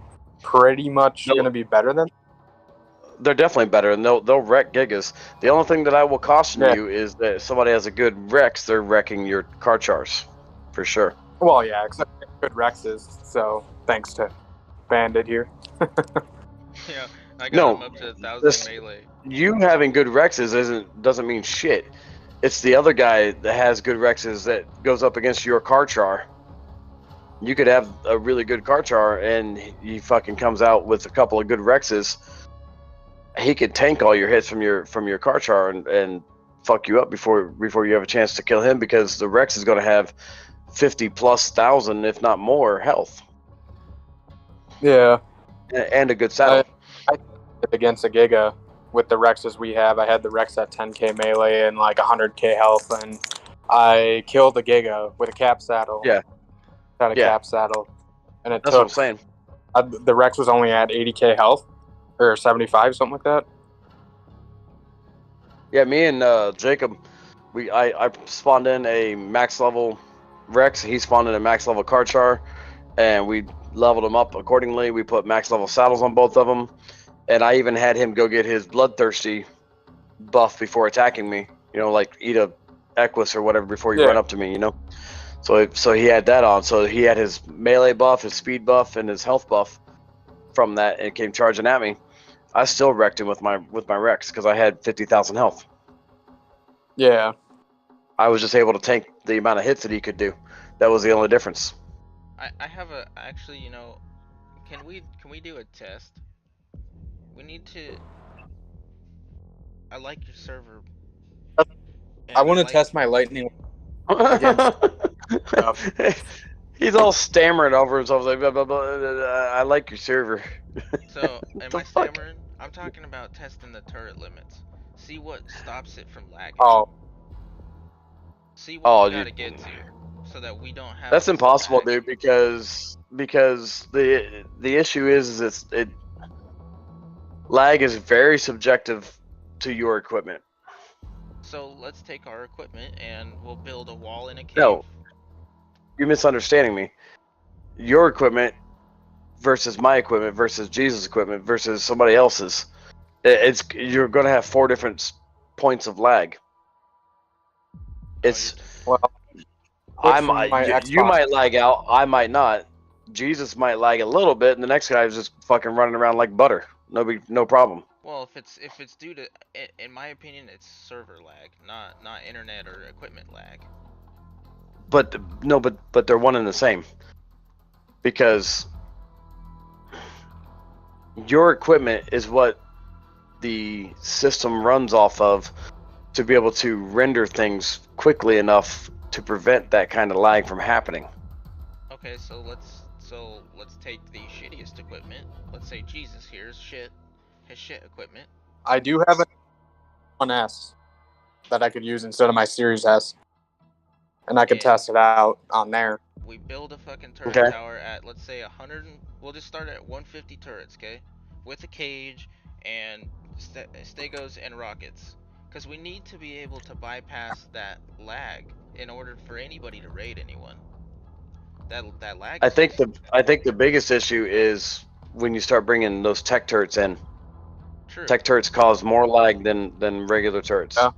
B: pretty much
G: Nope.
B: going to be better than.
G: They're definitely better, and they'll wreck gigas. The only thing that I will caution
B: Yeah.
G: you is that if somebody has a good Rex, they're wrecking your car chars, for sure.
B: Well, yeah, except good Rexes. So thanks to Bandit here.
A: Yeah, I got
G: No,
A: them up to 1,000
G: this-
A: melee.
G: You having good Rexes doesn't mean shit. It's the other guy that has good Rexes that goes up against your car char. You could have a really good car char, and he fucking comes out with a couple of good Rexes. He could tank all your hits from your car char and fuck you up before you have a chance to kill him, because the Rex is going to have 50,000+, if not more, health
B: Yeah,
G: and a good saddle.
B: against a Giga with the Rexes we have. I had the Rex at 10k melee and like 100k health, and I killed the Giga with a cap saddle.
G: Yeah.
B: Had a
G: Yeah.
B: cap saddle, and it
G: That's what
B: took.
G: I'm saying.
B: The Rex was only at 80k health, or 75, something like that.
G: Yeah, me and Jacob, I spawned in a max level Rex. He spawned in a max level car char, and we leveled them up accordingly. We put max level saddles on both of them, and I even had him go get his bloodthirsty buff before attacking me. You know, like eat a Equus or whatever before you
B: Yeah.
G: run up to me. You know, so he had that on. So he had his melee buff, his speed buff, and his health buff from that, and came charging at me. I still wrecked him with my Rex because I had 50,000 health.
B: Yeah.
G: I was just able to tank the amount of hits that he could do. That was the only difference.
A: I have a, actually, you know, can we do a test? We need to. I like your server.
B: I want to
A: like-
B: test my lightning.
G: He's all stammering over himself like, blah, blah, blah, I like your server.
A: So,
G: What
A: am
G: the
A: I
G: fuck?
A: stammering? I'm talking about testing the turret limits. See what stops it from lagging.
B: Oh,
A: See what
G: Oh,
A: we gotta
G: dude.
A: get to, so that we don't have
G: That's
A: this
G: impossible,
A: lag.
G: dude, because the issue is lag is very subjective to your equipment.
A: So let's take our equipment and we'll build a wall in a cave.
G: No, you're misunderstanding me. Your equipment versus my equipment versus Jesus' equipment versus somebody else's. You're gonna have 4 different points of lag. It's
B: well, switch
G: I'm
B: from my
G: you
B: Xbox.
G: might lag out, I might not. Jesus might lag a little bit, and the next guy is just fucking running around like butter. No problem.
A: Well, if it's due to, in my opinion, it's server lag, not internet or equipment lag.
G: But no, but they're one and the same. Because your equipment is what the system runs off of to be able to render things quickly enough to prevent that kind of lag from happening.
A: Okay, so let's take the shittiest equipment. Let's say Jesus here's his shit equipment.
B: I do have an 1S that I could use instead of my Series S, and I could test it out on there.
A: We build a fucking turret
G: Okay.
A: tower at, let's say, 100. We'll just start at 150 turrets, okay? With a cage and stegos and rockets, because we need to be able to bypass that lag in order for anybody to raid anyone. That lag.
G: I think the biggest issue is when you start bringing those tech turrets in.
A: True.
G: Tech turrets cause more lag than regular turrets.
B: Yeah.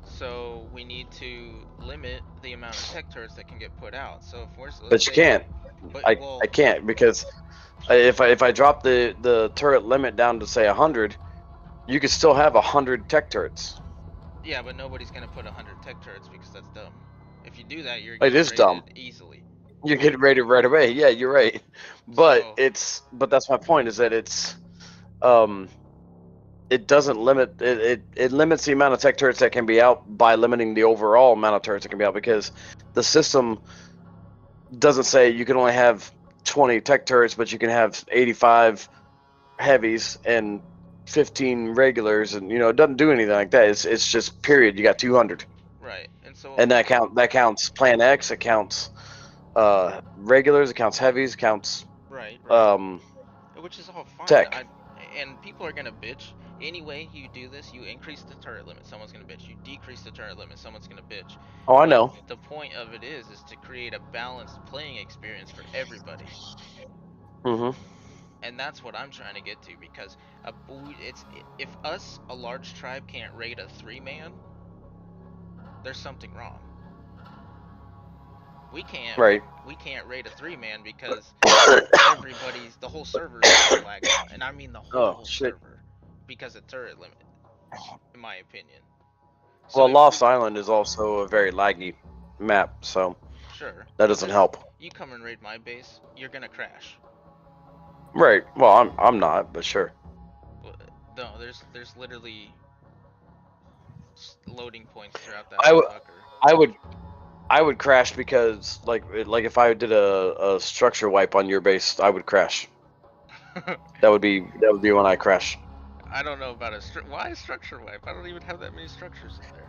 A: So we need to limit the amount of tech turrets that can get put out. So if we're
G: But you can't. I can't, because if I drop the turret limit down to say 100, you could still have 100 tech turrets.
A: Yeah, but nobody's gonna put 100 tech turrets because that's dumb. If you do that, you're
G: It
A: getting
G: is dumb.
A: raided easily.
G: You get rated right away. Yeah, you're right. But
A: So-
G: but that's my point, is that it doesn't limit it limits the amount of tech turrets that can be out by limiting the overall amount of turrets that can be out, because the system doesn't say you can only have 20 tech turrets, but you can have 85 heavies and 15 regulars, and it doesn't do anything like that. It's just period. You got 200.
A: Right, and so.
G: And that counts Plan X, it counts regulars, it counts heavies, it counts
A: Right. Which is all fine.
G: tech.
A: And people are gonna bitch. Any way you do this, you increase the turret limit, someone's gonna bitch. You decrease the turret limit, someone's gonna bitch.
G: Oh, I
A: But
G: know.
A: the point of it is to create a balanced playing experience for everybody.
G: Mm-hmm.
A: And that's what I'm trying to get to, because if us, a large tribe, can't raid a 3-man, there's something wrong. We can't raid a 3-man because the whole server is lagged out, and I mean the whole server, because of turret limit, in my opinion. So
G: well, Lost Island is also a very laggy map, so
A: sure,
G: that doesn't help.
A: You come and raid my base, you're gonna crash.
G: Right. Well, I'm not, but sure.
A: No, there's literally loading points throughout that.
G: I would crash because like if I did a structure wipe on your base, I would crash. that would be when I crash.
A: I don't know about why structure wipe? I don't even have that many structures in there.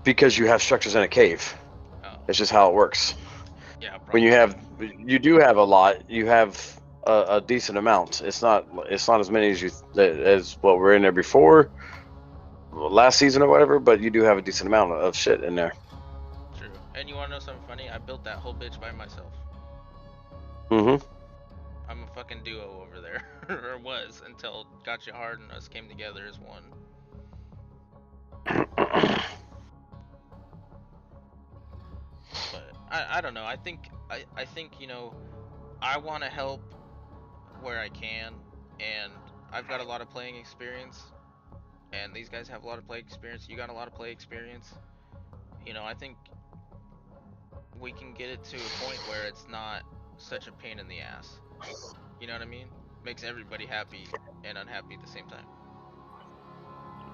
G: Because you have structures in a cave.
A: Oh.
G: It's just how it works.
A: Yeah. Probably.
G: When you do have a lot, you have a decent amount. It's not as many as what were in there before, last season or whatever, but you do have a decent amount of shit in there.
A: True. And you wanna know something funny? I built that whole bitch by myself.
G: Mm-hmm.
A: I'm a fucking duo over there, or was, until Gotcha Hard and us came together as one. But I don't know. I think I want to help where I can, and I've got a lot of playing experience, and these guys have a lot of play experience. You got a lot of play experience. I think we can get it to a point where it's not such a pain in the ass. You know what I mean? Makes everybody happy and unhappy at the same time.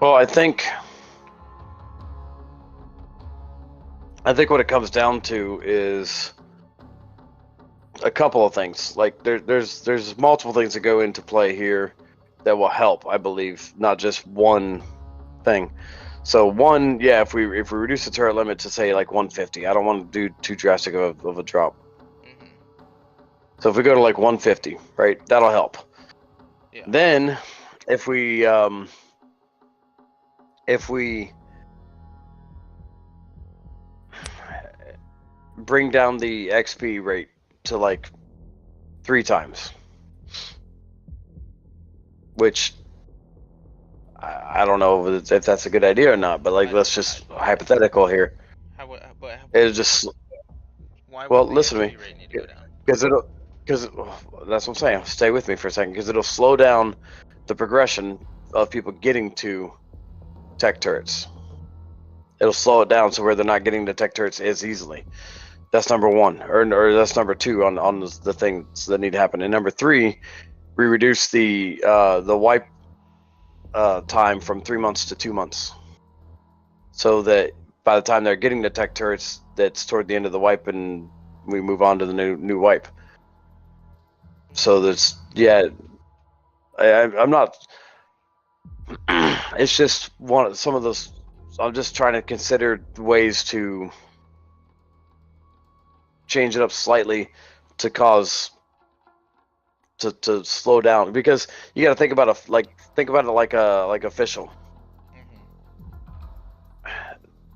G: Well, I think what it comes down to is a couple of things. Like there's multiple things that go into play here that will help, I believe, not just one thing. So one, yeah, if we reduce the turret limit to say like 150, I don't want to do too drastic of a drop.
A: Mm-hmm.
G: So if we go to like 150, right, that'll help.
A: Yeah.
G: Then if we bring down the XP rate to like 3 times, which I don't know if that's a good idea or not, but like let's just hypothetical here.
A: But
G: It just
A: why
G: well,
A: would the
G: listen to me,
A: XP rate need to go down?
G: because that's what I'm saying. Stay with me for a second, because it'll slow down the progression of people getting to tech turrets. It'll slow it down so where they're not getting to tech turrets as easily. That's number one, or that's number two on the things that need to happen. And number three, we reduce the wipe time from 3 months to 2 months, so that by the time they're getting to tech turrets, that's toward the end of the wipe, and we move on to the new wipe. So that's I'm not. It's just some of those. I'm just trying to consider ways to change it up slightly to cause to slow down, because you got to think about it like official.
A: Mm-hmm.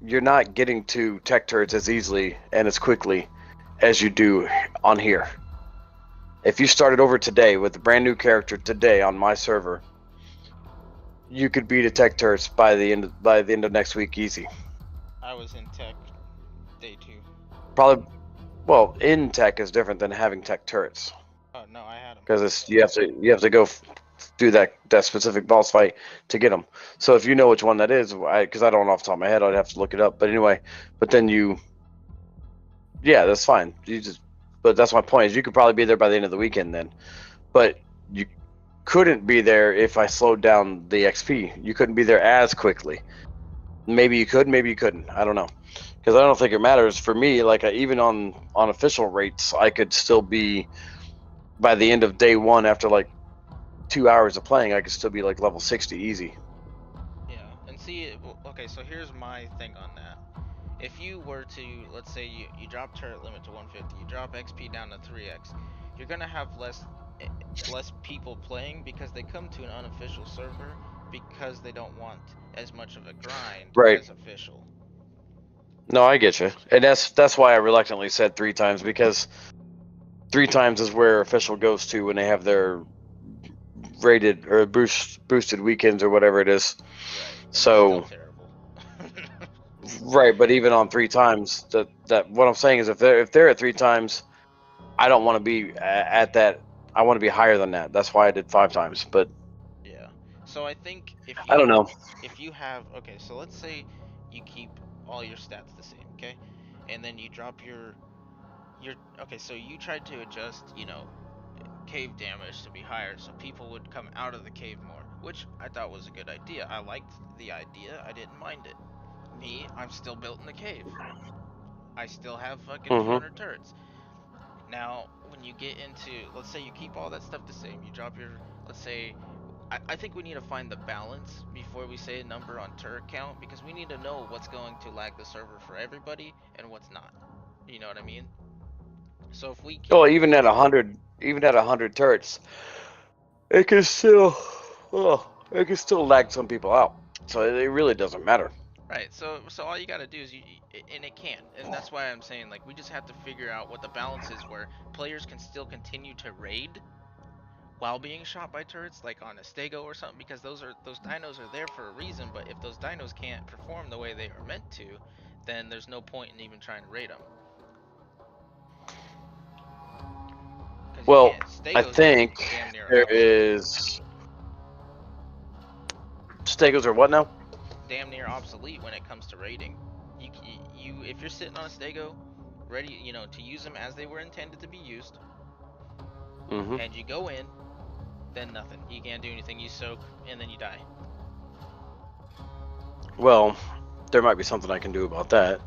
G: You're not getting to tech turrets as easily and as quickly as you do on here. If you started over today with a brand new character today on my server, you could beat a tech turrets by the end of next week easy.
A: I was in tech day 2.
G: Probably. Well, in tech is different than having tech turrets,
A: Oh no, I had them.
G: because you have to go do that specific boss fight to get them. So if you know which one that is, because I don't know off the top of my head, I'd have to look it up. But anyway, then yeah, that's fine. But that's my point, is you could probably be there by the end of the weekend then. But you couldn't be there if I slowed down the XP. You couldn't be there as quickly. Maybe you could, maybe you couldn't. I don't know, because I don't think it matters for me. Like even on official rates, I could still be by the end of day 1 after like 2 hours of playing. I could still be like level 60 easy.
A: Yeah, and see, okay, so here's my thing on that. If you were to, let's say you drop turret limit to 150, you drop XP down to 3x, you're gonna have less people playing, because they come to an unofficial server because they don't want as much of a grind
G: Right.
A: as official.
G: No, I get you, and that's why I reluctantly said 3 times, because 3 times is where official goes to when they have their rated or boosted weekends or whatever it is.
A: Right.
G: So
A: Still terrible.
G: right, but even on 3 times, that what I'm saying is if they're at 3 times, I don't want to be at that. I want to be higher than that. That's why I did 5 times. But
A: yeah. So I think
G: I don't know.
A: if you have, okay, so let's say you keep all your stats the same, okay, and then you drop your okay, so you tried to adjust, cave damage to be higher so people would come out of the cave more, which I thought was a good idea. I liked the idea. I didn't mind it. Me, I'm still built in the cave. I still have fucking 200 turrets. Now, when you get into, let's say you keep all that stuff the same, you drop your, let's say, I think we need to find the balance before we say a number on turret count, because we need to know what's going to lag the server for everybody and what's not. You know what I mean? So if we keep,
G: Well, even at 100 turrets, it can still lag some people out. So it really doesn't matter.
A: right, so all you gotta do is and it can, and that's why I'm saying, like, we just have to figure out what the balance is, where players can still continue to raid while being shot by turrets, like on a stego or something, because those dinos are there for a reason. But if those dinos can't perform the way they are meant to, then there's no point in even trying to raid them.
G: Well, I think there is stegos are what now?
A: Damn near obsolete when it comes to raiding. You if you're sitting on a stego, ready, to use them as they were intended to be used, and you go in, then nothing. You can't do anything. You soak, and then you die.
G: Well, there might be something I can do about that.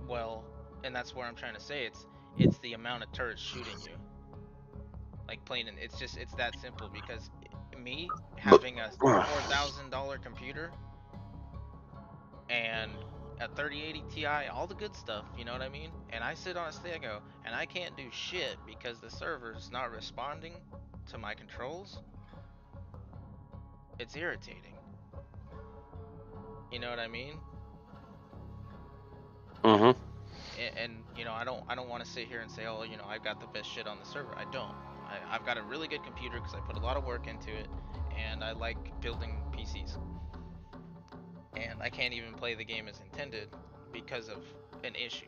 A: Well, And that's where I'm trying to say it's the amount of turrets shooting you. Like plain and it's that simple because me
G: But
A: having a $4,000 computer and a 3080 Ti, all the good stuff, you know what I mean? And I sit on a Stego and I can't do shit because the server's not responding to my controls. It's irritating. You know what I mean?
G: mm-hmm.
A: And you know, I don't want to sit here and say, oh, you know, I've got the best shit on the server. I don't. I've got a really good computer because I put a lot of work into it, and I like building PCs. And I can't even play the game as intended because of an issue.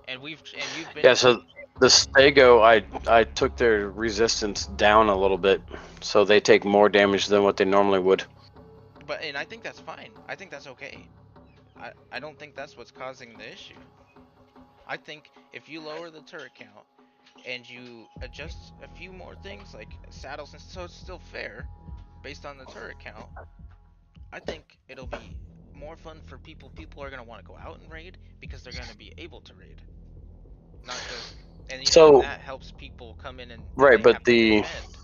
A: And you've been
G: Yeah. So the Stego, I took their resistance down a little bit, so they take more damage than what they normally would.
A: and I think that's fine. I think that's okay. I don't think that's what's causing the issue. I think if you lower the turret count and you adjust a few more things like saddles and so it's still fair based on the turret count, I think it'll be more fun for people. People are gonna want to go out and raid because they're gonna be able to raid, not just and you know, and
G: So
A: that helps people come in and
G: right,
A: they
G: but
A: have to
G: the
A: defend.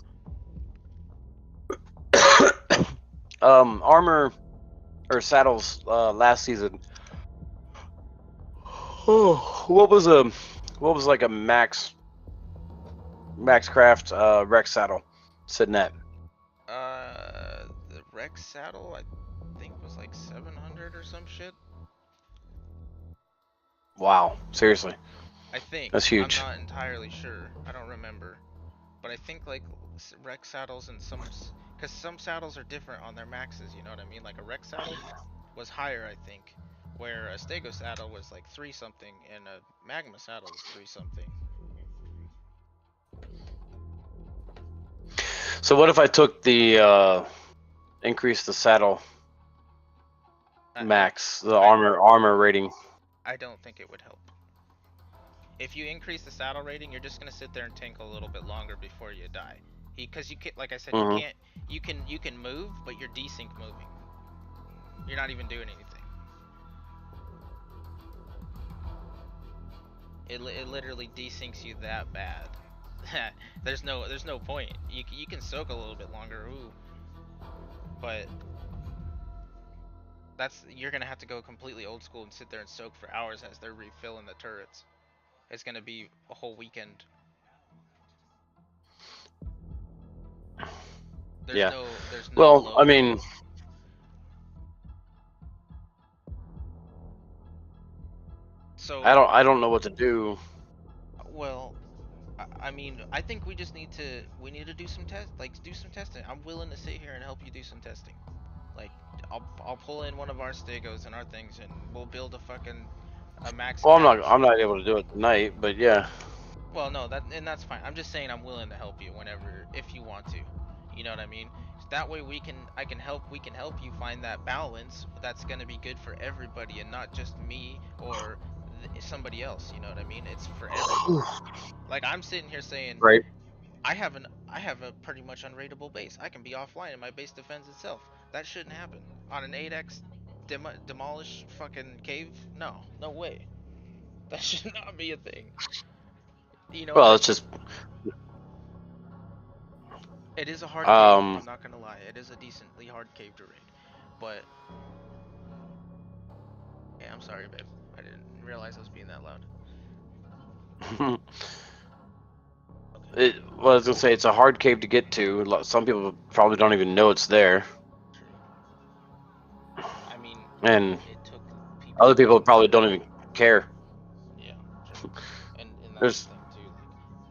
G: armor or saddles last season. Oh, what was like a max craft Rex saddle sitting at?
A: The Rex saddle I think was like 700 or some shit.
G: Wow, seriously,
A: I think.
G: that's
A: I'm
G: huge.
A: not entirely sure. I don't remember. But I think like Rex saddles and because some saddles are different on their maxes, you know what I mean? Like a Rex saddle was higher, I think, where a Stego saddle was like 3 something and a Magma saddle was 3 something.
G: So what if I took the increase the saddle max, the armor rating?
A: I don't think it would help. If you increase the saddle rating, you're just gonna sit there and tank a little bit longer before you die. Because you can, like I said, you
G: Mhm.
A: can't. You can move, but you're desync moving. You're not even doing anything. It literally desyncs you that bad. there's no point. You can soak a little bit longer, ooh, but you're gonna have to go completely old school and sit there and soak for hours as they're refilling the turrets. It's gonna be a whole weekend. There's
G: Yeah.
A: no
G: Well, I
A: load.
G: mean,
A: So
G: I don't know what to do.
A: well, I mean, I think we just need to do some do some testing. I'm willing to sit here and help you do some testing. Like, I'll pull in one of our Stegos and our things, and we'll build a max
G: Well,
A: couch.
G: I'm not able to do it tonight, but yeah.
A: Well, no, that's fine. I'm just saying I'm willing to help you whenever if you want to. You know what I mean? That way we can help you find that balance that's going to be good for everybody and not just me or somebody else, you know what I mean? It's for everybody. Like I'm sitting here saying
G: Right.
A: I have a pretty much unraidable base. I can be offline and my base defends itself. That shouldn't happen. On an 8x demolish fucking cave? No, no way. That should not be a thing. You know what
G: Well,
A: I
G: it's
A: mean?
G: just
A: It is a hard cave.
G: um
A: I'm not gonna lie. It is a decently hard cave to raid. But yeah, I'm sorry, babe. I didn't realize I was being that loud. Okay,
G: well, I was gonna say it's a hard cave to get to. Some people probably don't even know it's there,
A: true. I mean,
G: and
A: it took people
G: other people
A: months.
G: probably don't even care.
A: Yeah, true. And that's the
G: There's
A: thing too.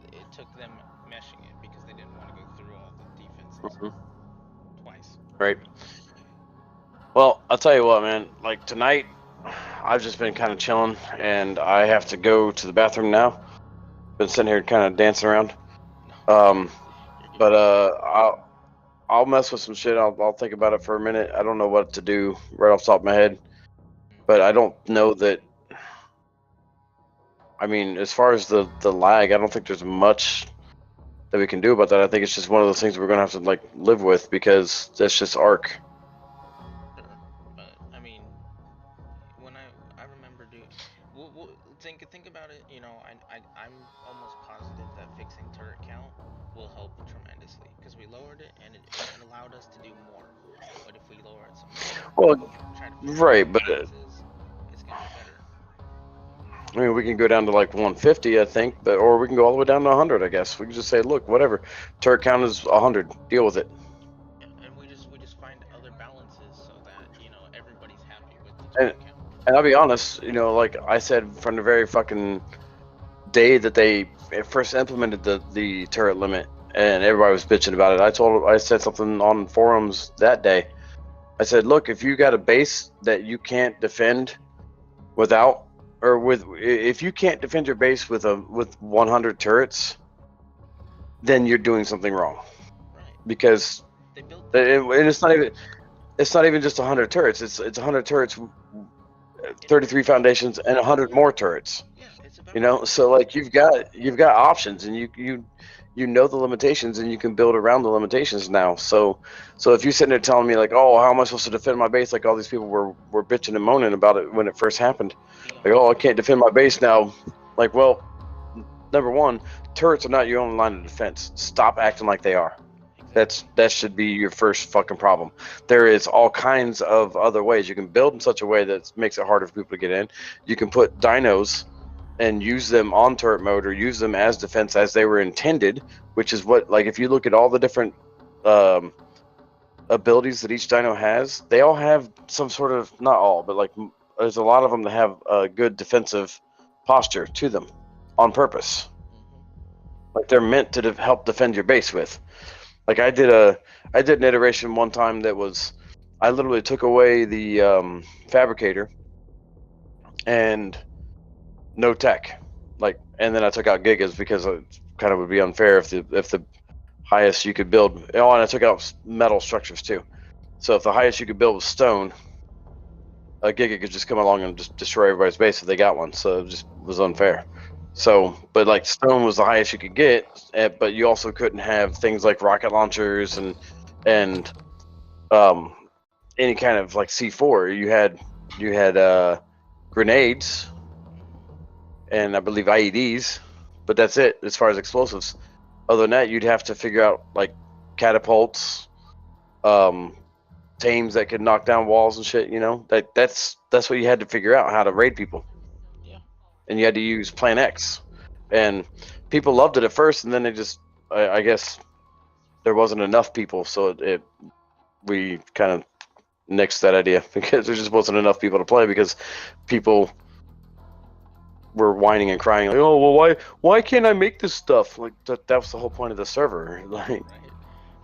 A: Like, it took them meshing it because they didn't want to go through all the defenses
G: Mhm.
A: twice.
G: Right. Well, I'll tell you what, man. Like tonight, I've just been kind of chilling, and I have to go to the bathroom now. Been sitting here kind of dancing around.
A: No,
G: Um,
A: you're good.
G: but I'll mess with some shit. I'll think about it for a minute. I don't know what to do right off the top of my head, but I don't know that. I mean, as far as the lag, I don't think there's much that we can do about that. I think it's just one of those things we're gonna have to like live with because that's just Arc.
A: Sure. But I mean, when I remember we lowered it, and it allowed us to do more. But if we lower it some
G: Well,
A: more, try to figure out
G: right,
A: what
G: but
A: balances, it's gonna be better.
G: I mean, we can go down to like 150, I think, but or we can go all the way down to 100. I guess we can just say, look, whatever, turret count is 100. Deal with it.
A: Yeah, and we just find other balances so that everybody's happy with the
G: And
A: turret count.
G: and I'll be honest, like I said from the very fucking day that they first implemented the turret limit, and everybody was bitching about it. I said something on forums that day. I said, look, if you got a base that you can't defend without, or with, if you can't defend your base with 100 turrets, then you're doing something wrong.
A: Right.
G: Because
A: They built
G: and it's not even just 100 turrets. It's 100 turrets, 33 foundations, and 100 more turrets.
A: Yeah, it's about
G: So like you've got options, and you know the limitations, and you can build around the limitations now. So if you're sitting there telling me like, oh, how am I supposed to defend my base? Like all these people were bitching and moaning about it when it first happened. Like, oh, I can't defend my base now. Like, well, number one, turrets are not your only line of defense. Stop acting like they are. That should be your first fucking problem. There is all kinds of other ways you can build in such a way that makes it harder for people to get in. You can put dinos and use them on turret mode, or use them as defense as they were intended, which is what, like, if you look at all the different abilities that each dino has, they all have some sort of, not all, but like there's a lot of them that have a good defensive posture to them on purpose. Like they're meant to help defend your base with. Like I did an iteration one time that was, I literally took away the fabricator and no tech, like, and then I took out gigas because it kind of would be unfair if the highest you could build. Oh, and I took out metal structures too. So if the highest you could build was stone, a giga could just come along and just destroy everybody's base if they got one. So it just was unfair. So, but like stone was the highest you could get, but you also couldn't have things like rocket launchers and any kind of like C4. You had grenades and I believe IEDs, but that's it as far as explosives. Other than that, you'd have to figure out like catapults, tames that could knock down walls and shit. That's what you had to figure out, how to raid people. And you had to use Plan X, and people loved it at first, and then they just, I guess, there wasn't enough people, so we kind of nixed that idea because there just wasn't enough people to play, because people were whining and crying like, oh, well, why can't I make this stuff? Like that was the whole point of the server. Like,
A: right.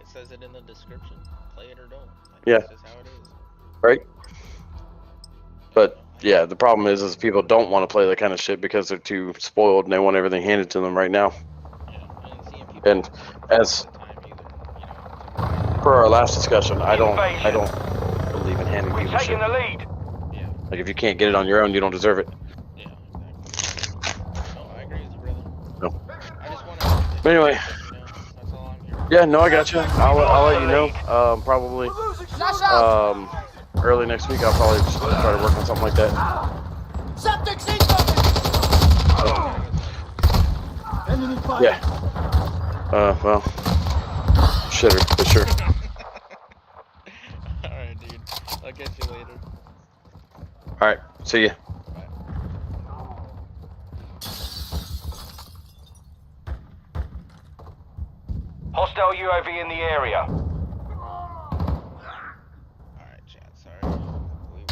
A: It says it in the description. Play it or don't. Like,
G: yeah.
A: That's just how it is.
G: Right. But yeah, the problem is people don't want to play that kind of shit because they're too spoiled and they want everything handed to them right now.
A: Yeah,
G: and as per our last discussion, I don't believe in handing
C: We're
G: people
C: taking
G: shit.
C: the lead.
A: Yeah.
G: Like if you can't get it on your own, you don't deserve it.
A: Yeah, exactly. No, I agree with you, brother.
G: No.
A: I just want to.
G: But anyway.
A: That's all I'm here.
G: Yeah, no, I got you. I'll let you know. Probably
D: Flash out!
G: early next week. I'll probably just try to work on something like that.
D: Septic's incoming! Enemy fire!
G: Yeah. Well, shitter for sure.
A: Alright, dude. I'll catch you later.
G: All right. See ya.
A: Bye.
C: Hostile UAV in the area.
A: Alright, chat. Sorry. We were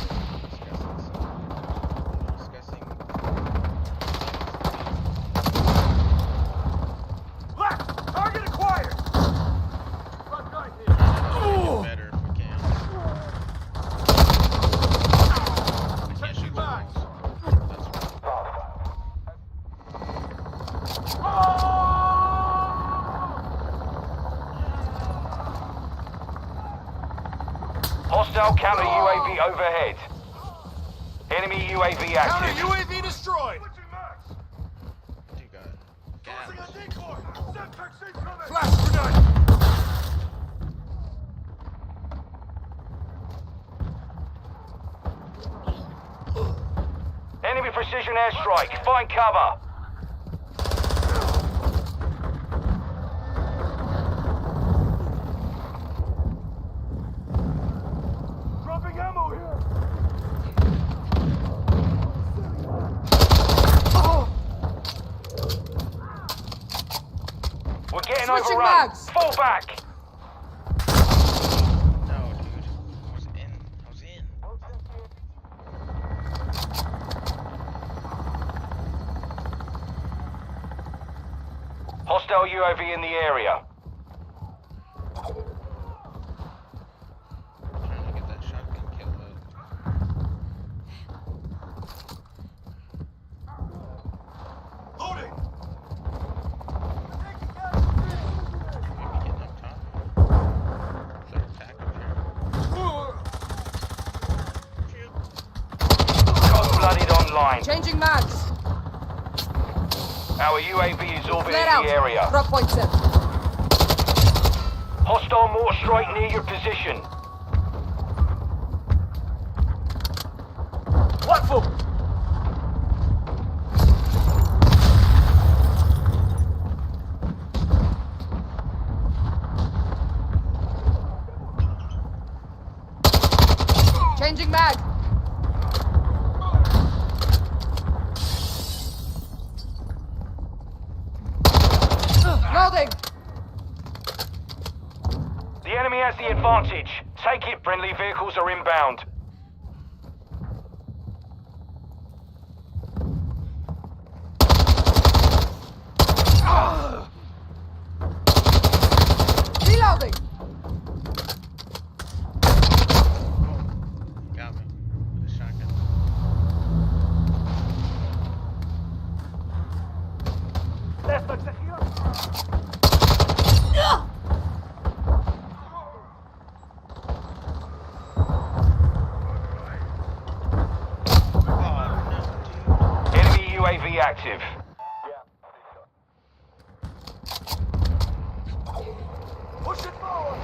A: discussing
C: Target acquired.
A: better if we can. I can't shoot the walls. That's
C: Hostile counter UAV overhead. Enemy UAV active.
F: UAV destroyed!
A: you got gas.
F: Flash grenade!
C: Enemy precision airstrike. Find cover. We're getting
E: Switching
C: overrun.
E: mags.
C: Fall back.
A: No, dude. I was in. I was in.
C: Hostile UAV in the area.
A: Trying to get that shotgun kill up.
D: Loading.
A: Maybe getting up top. Is there a pack up here?
C: Cold-blooded online.
E: Changing mags.
C: Our UAV is orbiting
E: Flare out.
C: the area.
E: Drop point set.
C: Hostile mortar strike near your position.
D: Platform.
E: Changing mag. Loading.
C: The enemy has the advantage. Take it, friendly vehicles are inbound.
E: Reloading.
A: Got me. With a shotgun.
D: Left look secure.
A: Oh, no, dude.
C: Enemy UAV active.
D: Push it forward.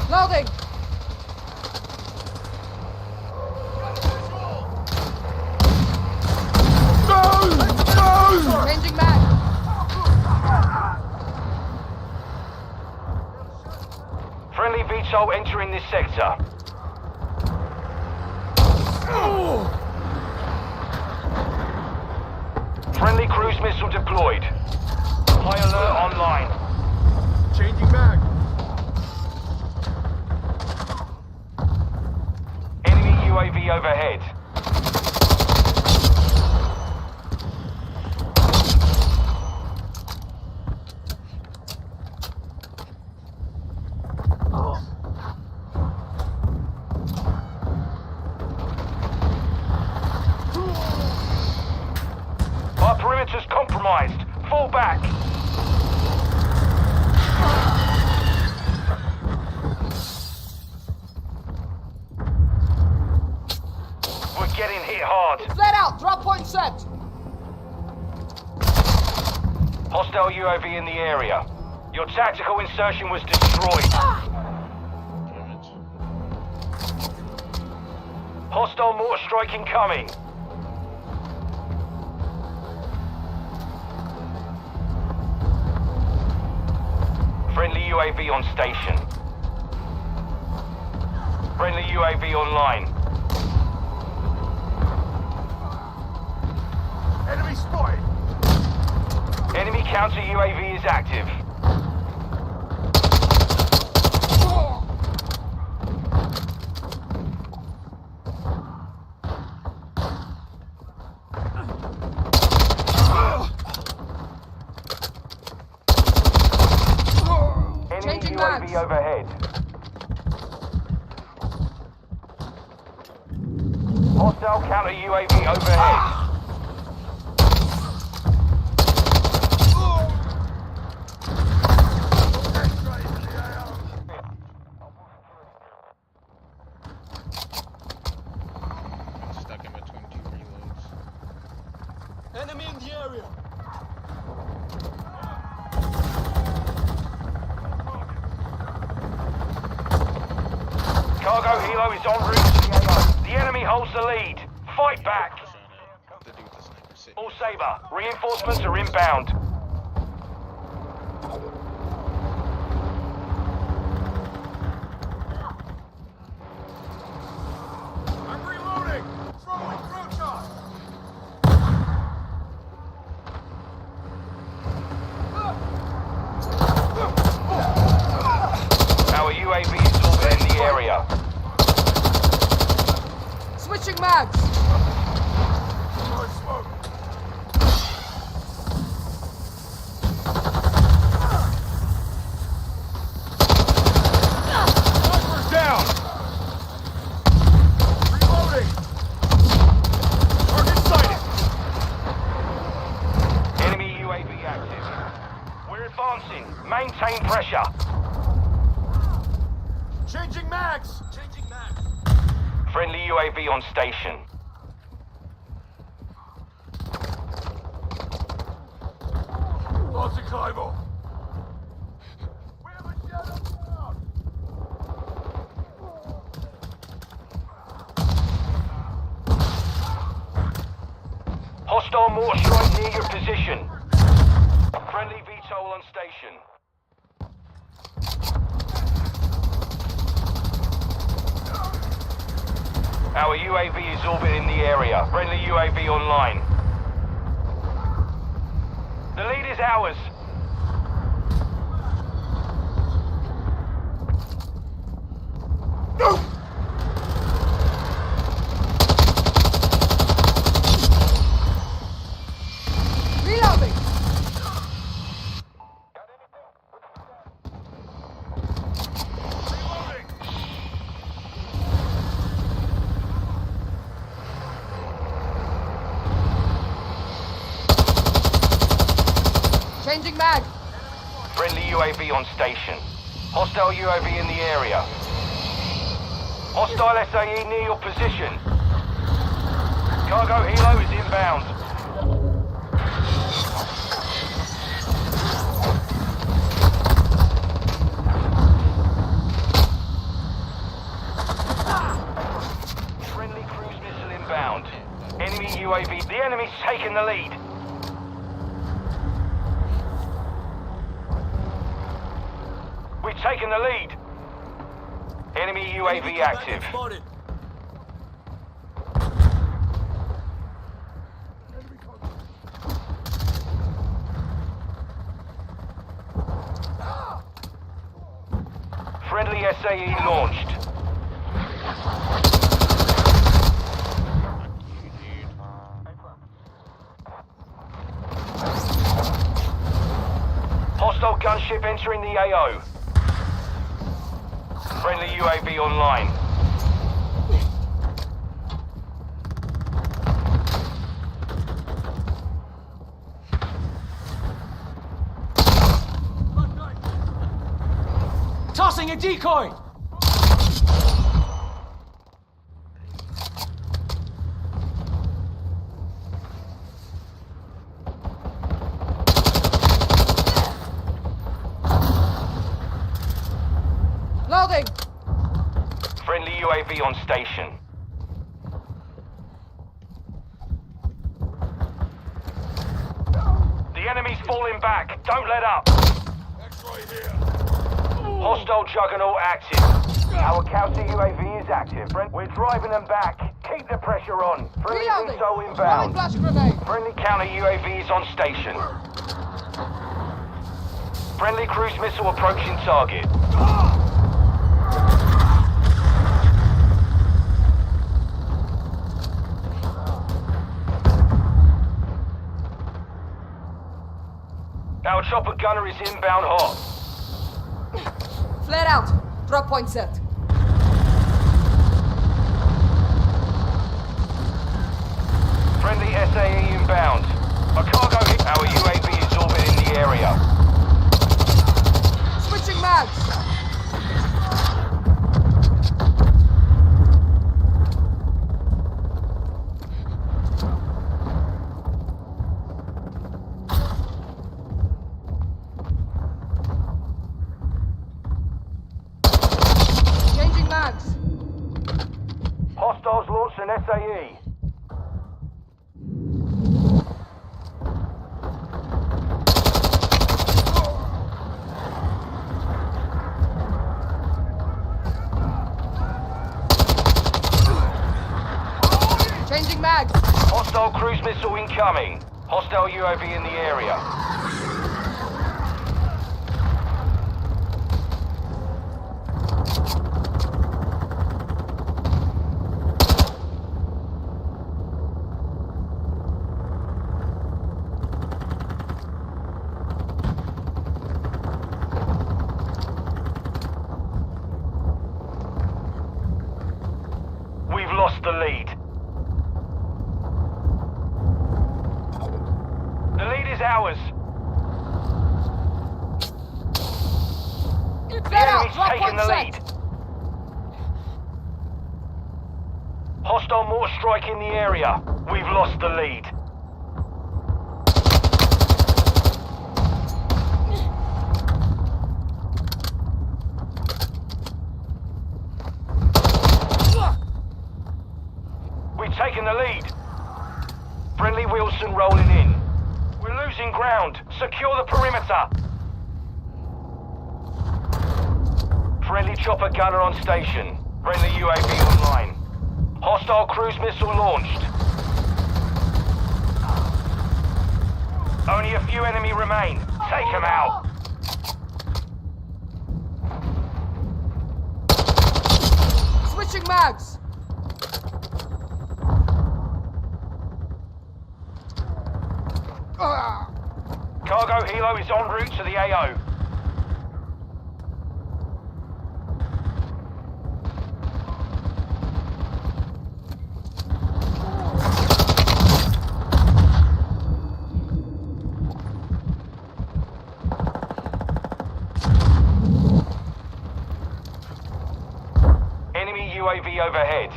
E: Loading. Changing mag.
C: Friendly VTOL entering this sector. Friendly cruise missile deployed. High alert online.
D: Changing mag.
C: Enemy UAV overhead. Our perimeter's compromised. Fall back. We're getting hit hard.
E: Flare out. Drop point set.
C: Hostile UAV in the area. Your tactical insertion was destroyed.
A: Damn it.
C: Hostile mortar strike incoming. Friendly UAV on station. Friendly UAV online.
D: Enemy spotted.
C: Enemy counter UAV is active. Enemy
E: Changing
C: UAV
E: mags.
C: overhead. Hostile counter UAV overhead.
A: I'm stuck in between two reloads.
D: Enemy in the area.
C: Cargo helo is en route to the AO. The enemy holds the lead. Fight back.
A: Shot it. The dude with the sniper sitting.
C: All Sabre, reinforcements are inbound.
D: I'm reloading. Throwing throw shot.
E: Changing mags.
D: Throwing smoke. Sniper's down. Reloading. Target sighted.
C: Enemy UAV active. We're advancing. Maintain pressure.
D: Changing mags. Changing mags.
C: Friendly UAV on station.
D: Launching Clivo. We have a shadow down.
C: Hostile mortar strike near your position. Friendly VTOL on station. Our UAV is orbiting the area. Friendly UAV online. The lead is ours.
E: Reloading.
D: Reloading.
E: Changing mag.
C: Friendly UAV on station. Hostile UAV in the area. Hostile SAE near your position. Cargo helo is inbound. Friendly cruise missile inbound. Enemy UAV. The enemy's taken the lead. We've taken the lead. Enemy UAV active.
D: Spotted.
C: Friendly SAE launched. Hostile gunship entering the AO. Friendly UAV online.
D: Tossing a decoy.
E: Loading.
C: Friendly UAV on station. The enemy's falling back. Don't let up.
D: X-ray here.
C: Hostile juggernaut active. Our Cowsey UAV is active. We're driving them back. Keep the pressure on. Friendly
E: Reloading.
C: VTOL
E: Throwing
C: inbound.
E: flash grenade.
C: Friendly counter UAV is on station. Friendly cruise missile approaching target. Our chopper gunner is inbound hot.
E: Flare out. Drop point set.
C: Friendly SAE inbound. A cargo hit. Our UAV is orbiting the area.
E: Switching mags. Changing mags.
C: Hostiles launched an SAE.
E: Changing mags.
C: Hostile cruise missile incoming. Hostile UAV in the area. is ours. The
E: Flat out,
C: enemy's
E: drop
C: taking
E: one
C: the
E: set.
C: lead. Hostile mortar strike in the area. We've lost the lead. We've taken the lead. Friendly Wilson rolling in. We're losing ground. Secure the perimeter. Friendly chopper gunner on station. Friendly UAV online. Hostile cruise missile launched. Only a few enemy remain. Take them out.
E: Switching mags.
C: Cargo helo is en route to the AO. Enemy UAV overhead.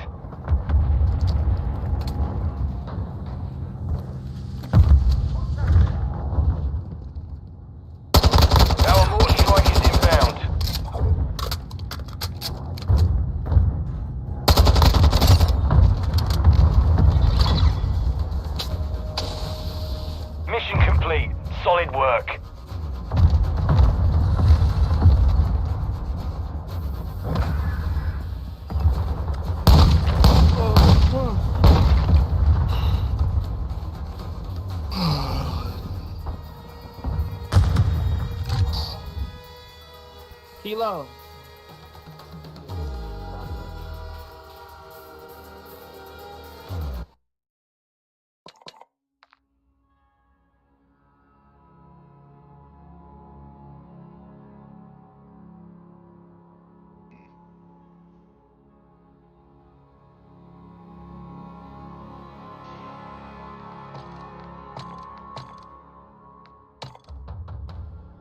C: Our mortar strike is inbound. Mission complete. Solid work.
H: Kilo.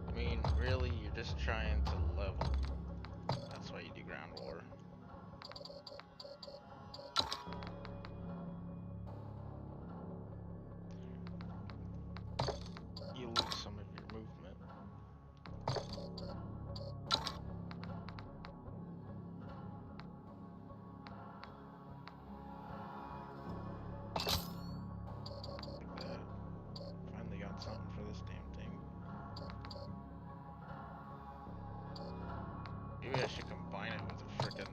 A: I mean, really, you're just trying to level. That's why you do ground war. You lose some of your movement. Like that. Finally got something for this damn thing. Maybe I should combine it with a frickin'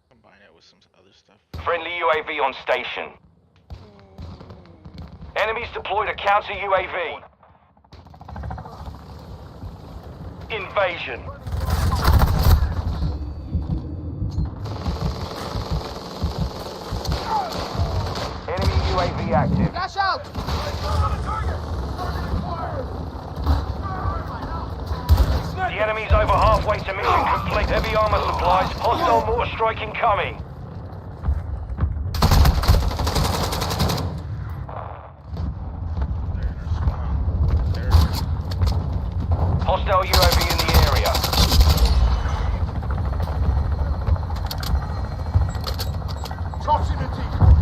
A: combine it with some other stuff.
C: Friendly UAV on station. Enemies deployed a counter UAV. Invasion. Enemy UAV active.
E: Flash out.
C: The enemy's over halfway to mission complete. Heavy armor supplies. Hostile mortar strike incoming.
A: They're in our spawn. There.
C: Hostile UAV in the area.
D: Tossing a decoy.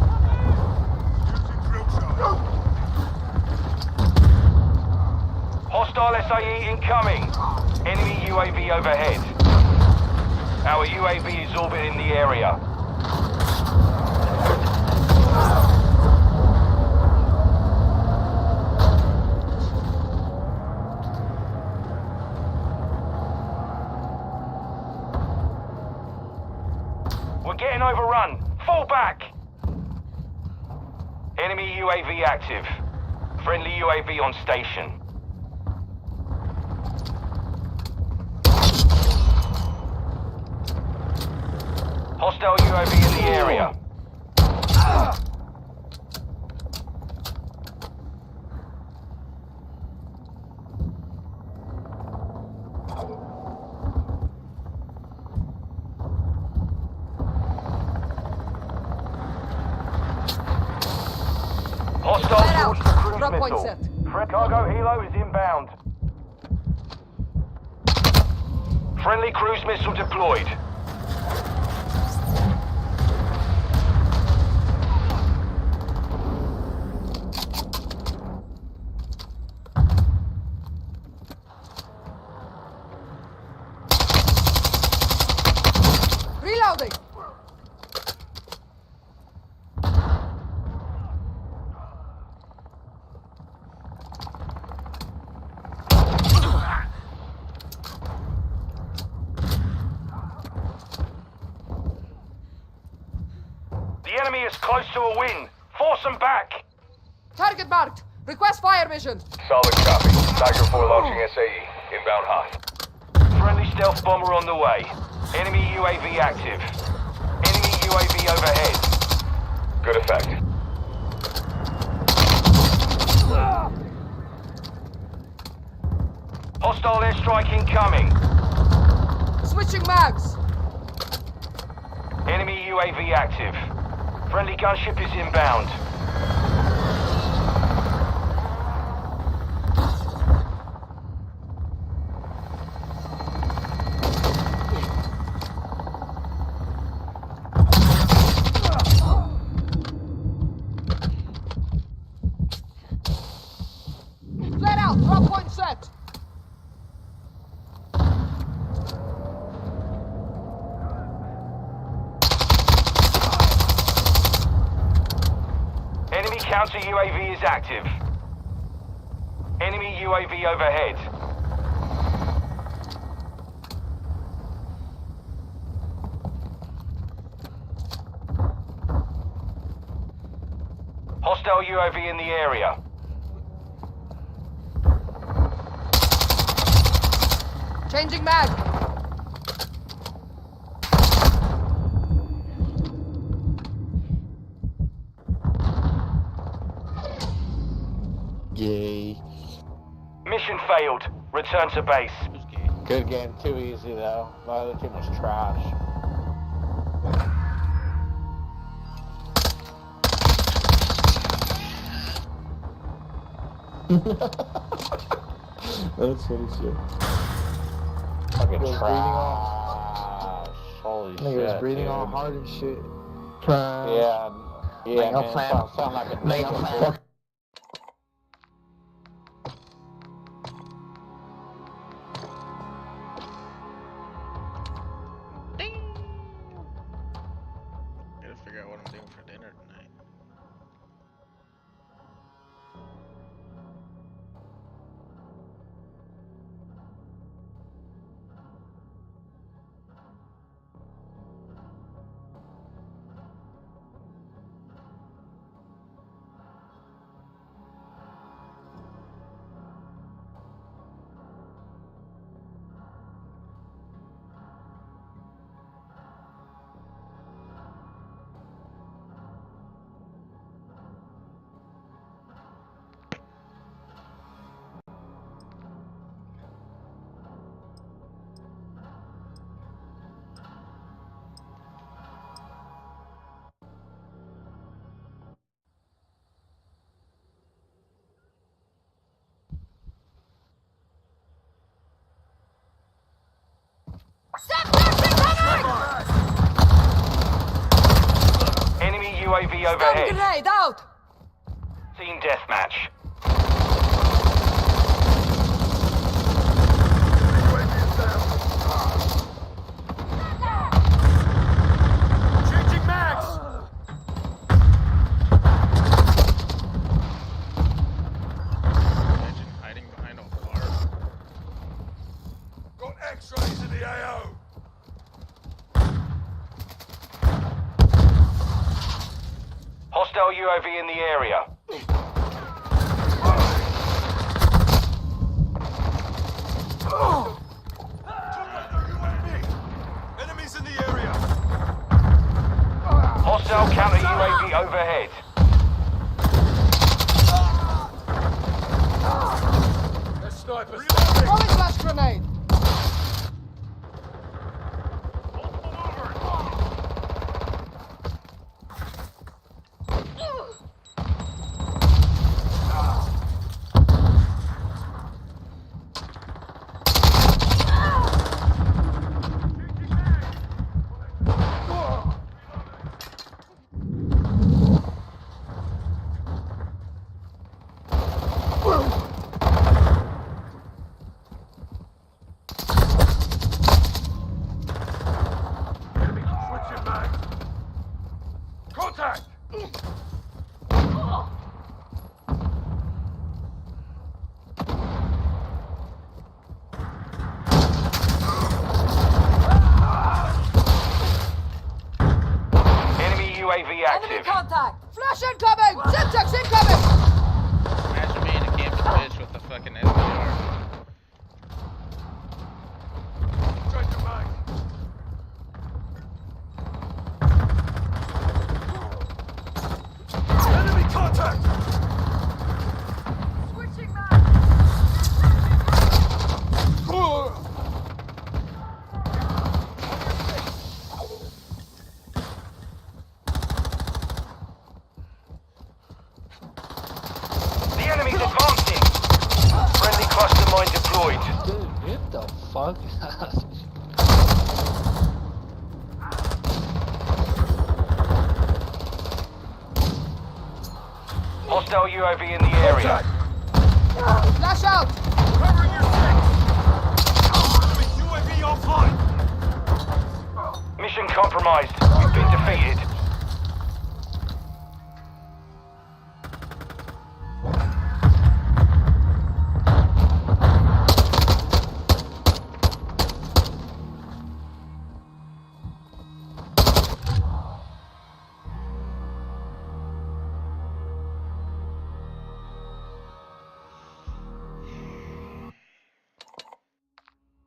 D: Using drill shot.
C: Hostile SAE incoming. Enemy UAV overhead. Our UAV is orbiting the area. We're getting overrun. Fall back. Enemy UAV active. Friendly UAV on station. Hostile UAV in the area.
E: Hardpoint
C: missile.
E: set.
C: Cargo helo is inbound. Friendly cruise missile deployed.
E: Reloading.
C: The enemy is close to a win. Force them back.
E: Target marked. Request fire mission.
F: Solid copy. Tiger 4 launching SAE. Inbound hot.
C: Friendly stealth bomber on the way. Enemy UAV active. Enemy UAV overhead.
F: Good effect.
C: Hostile airstrike incoming.
E: Switching mags.
C: Enemy UAV active. Friendly gunship is inbound.
E: Flare out. Drop point set.
C: Enemy counter UAV is active. Enemy UAV overhead. Hostile UAV in the area.
E: Changing mag.
H: Yay.
C: Mission failed. Return to base.
A: Who's gay?
H: Good game, too easy though. My other team was trash.
I: That's funny shit.
H: Fucking
I: Nigga was
H: trash. Holy shit.
I: Nigga was breathing
H: dude.
I: all hard and shit. Prime.
H: Yeah, yeah,
I: Nigga,
H: man. Sound like a nigga.
I: fuck.
A: Ding! Gotta figure out what I'm doing for dinner tonight.
C: Enemy UAV
E: Stun
C: overhead.
E: grenade out.
C: Team deathmatch.
D: Changing mags!
A: Imagine hiding behind a bar.
D: Got X-rays in the AO!
C: Hostile UAV in the area.
D: Enemies in the area!
C: Hostile counter UAV overhead.
D: They're snipers!
E: Throwing flash grenade. contact! Flash incoming! Syntax incoming!
A: Imagine being a camping bitch with a fucking SDR.
D: Change your mag. Enemy contact!
E: Switching mag!
C: The enemy's advancing. Friendly cluster mine deployed.
H: Dude, what the fuck?
C: Hostile UAV in the area.
D: Contact!
E: Flash out!
D: Covering your six! Enemy UAV offline!
C: Mission compromised. You've been defeated.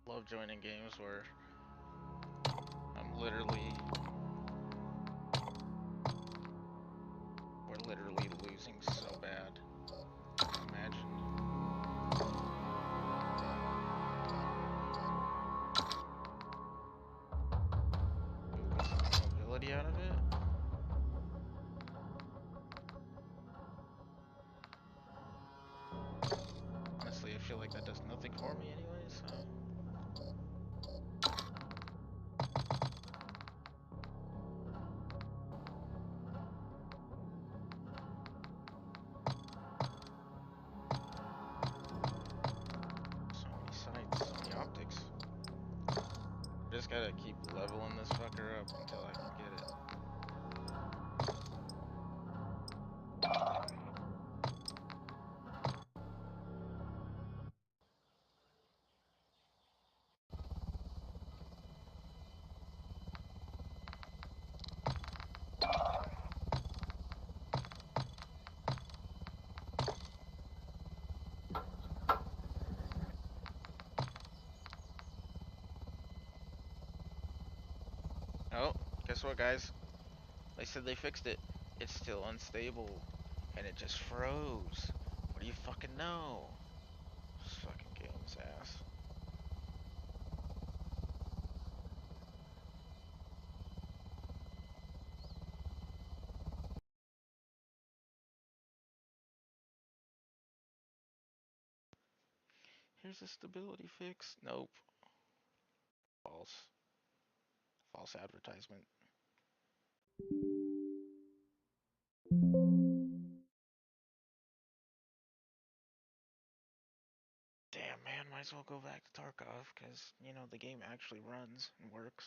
A: Love joining games where we're literally losing so bad. Imagine. Ooh, get some mobility out of it. Honestly, I feel like that does nothing for me anyway, so. So many sights, so many optics. Just gotta keep leveling this fucker up until I can get it. Oh, guess what, guys? They said they fixed it. It's still unstable, and it just froze. What do you fucking know? This fucking game's ass. Here's a stability fix. Nope. False. False advertisement. Damn, man, might as well go back to Tarkov, because, you know, the game actually runs and works.